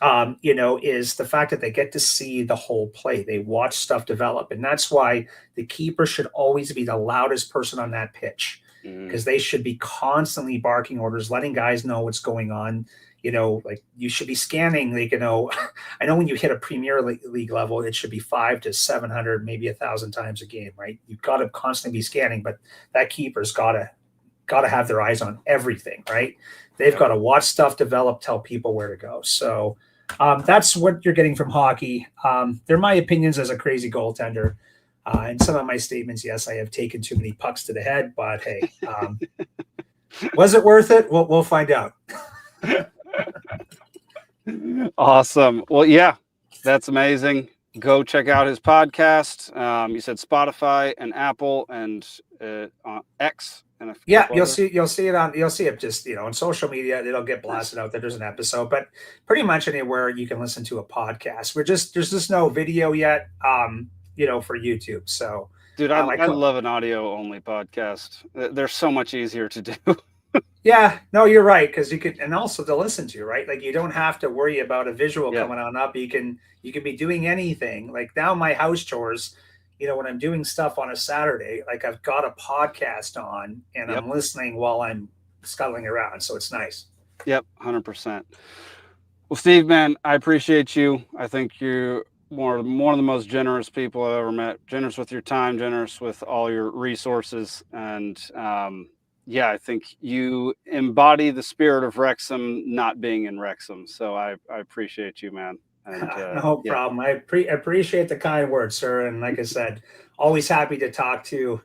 is the fact that they get to see the whole play. They watch stuff develop. And that's why the keeper should always be the loudest person on that pitch, because they should be constantly barking orders, letting guys know what's going on. Like you should be scanning, I know when you hit a Premier League level, it should be 500 to 700, maybe 1,000 times a game, right? You've got to constantly be scanning, but that keeper's got to have their eyes on everything, right? They've got to watch stuff develop, tell people where to go. So that's what you're getting from hockey. They're my opinions as a crazy goaltender. And some of my statements, yes, I have taken too many pucks to the head, but hey, was it worth it? We'll find out. Awesome. Well, yeah, that's amazing. Go check out his podcast. You said Spotify and Apple and X. And you'll see it just on social media. It'll get blasted out that there's an episode, but pretty much anywhere you can listen to a podcast. There's just no video yet, for YouTube. So, dude, I love an audio only podcast. They're so much easier to do. Yeah, no, you're right, because you could, and also to listen to, right? Like you don't have to worry about a visual coming on up. You can be doing anything. Like now my house chores, when I'm doing stuff on a Saturday, like I've got a podcast on and I'm listening while I'm scuttling around. So it's nice. Yep, 100%. Well, Steve, man, I appreciate you. I think you're one of the most generous people I've ever met. Generous with your time, generous with all your resources, and yeah, I think you embody the spirit of Wrexham not being in Wrexham. So I appreciate you, man. And, no problem. I appreciate the kind words, sir. And like I said, always happy to talk to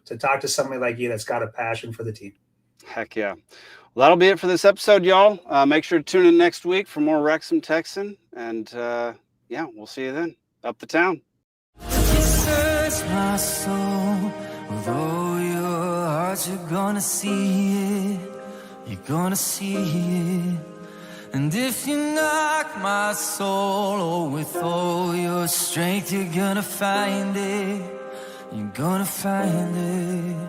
somebody like you that's got a passion for the team. Heck yeah. Well, that'll be it for this episode, y'all. Make sure to tune in next week for more Wrexham Texan. And yeah, we'll see you then. Up the town. Search my soul with all your heart, you're gonna see it, you're gonna see it. And if you knock my soul with all your strength, you're gonna find it, you're gonna find it.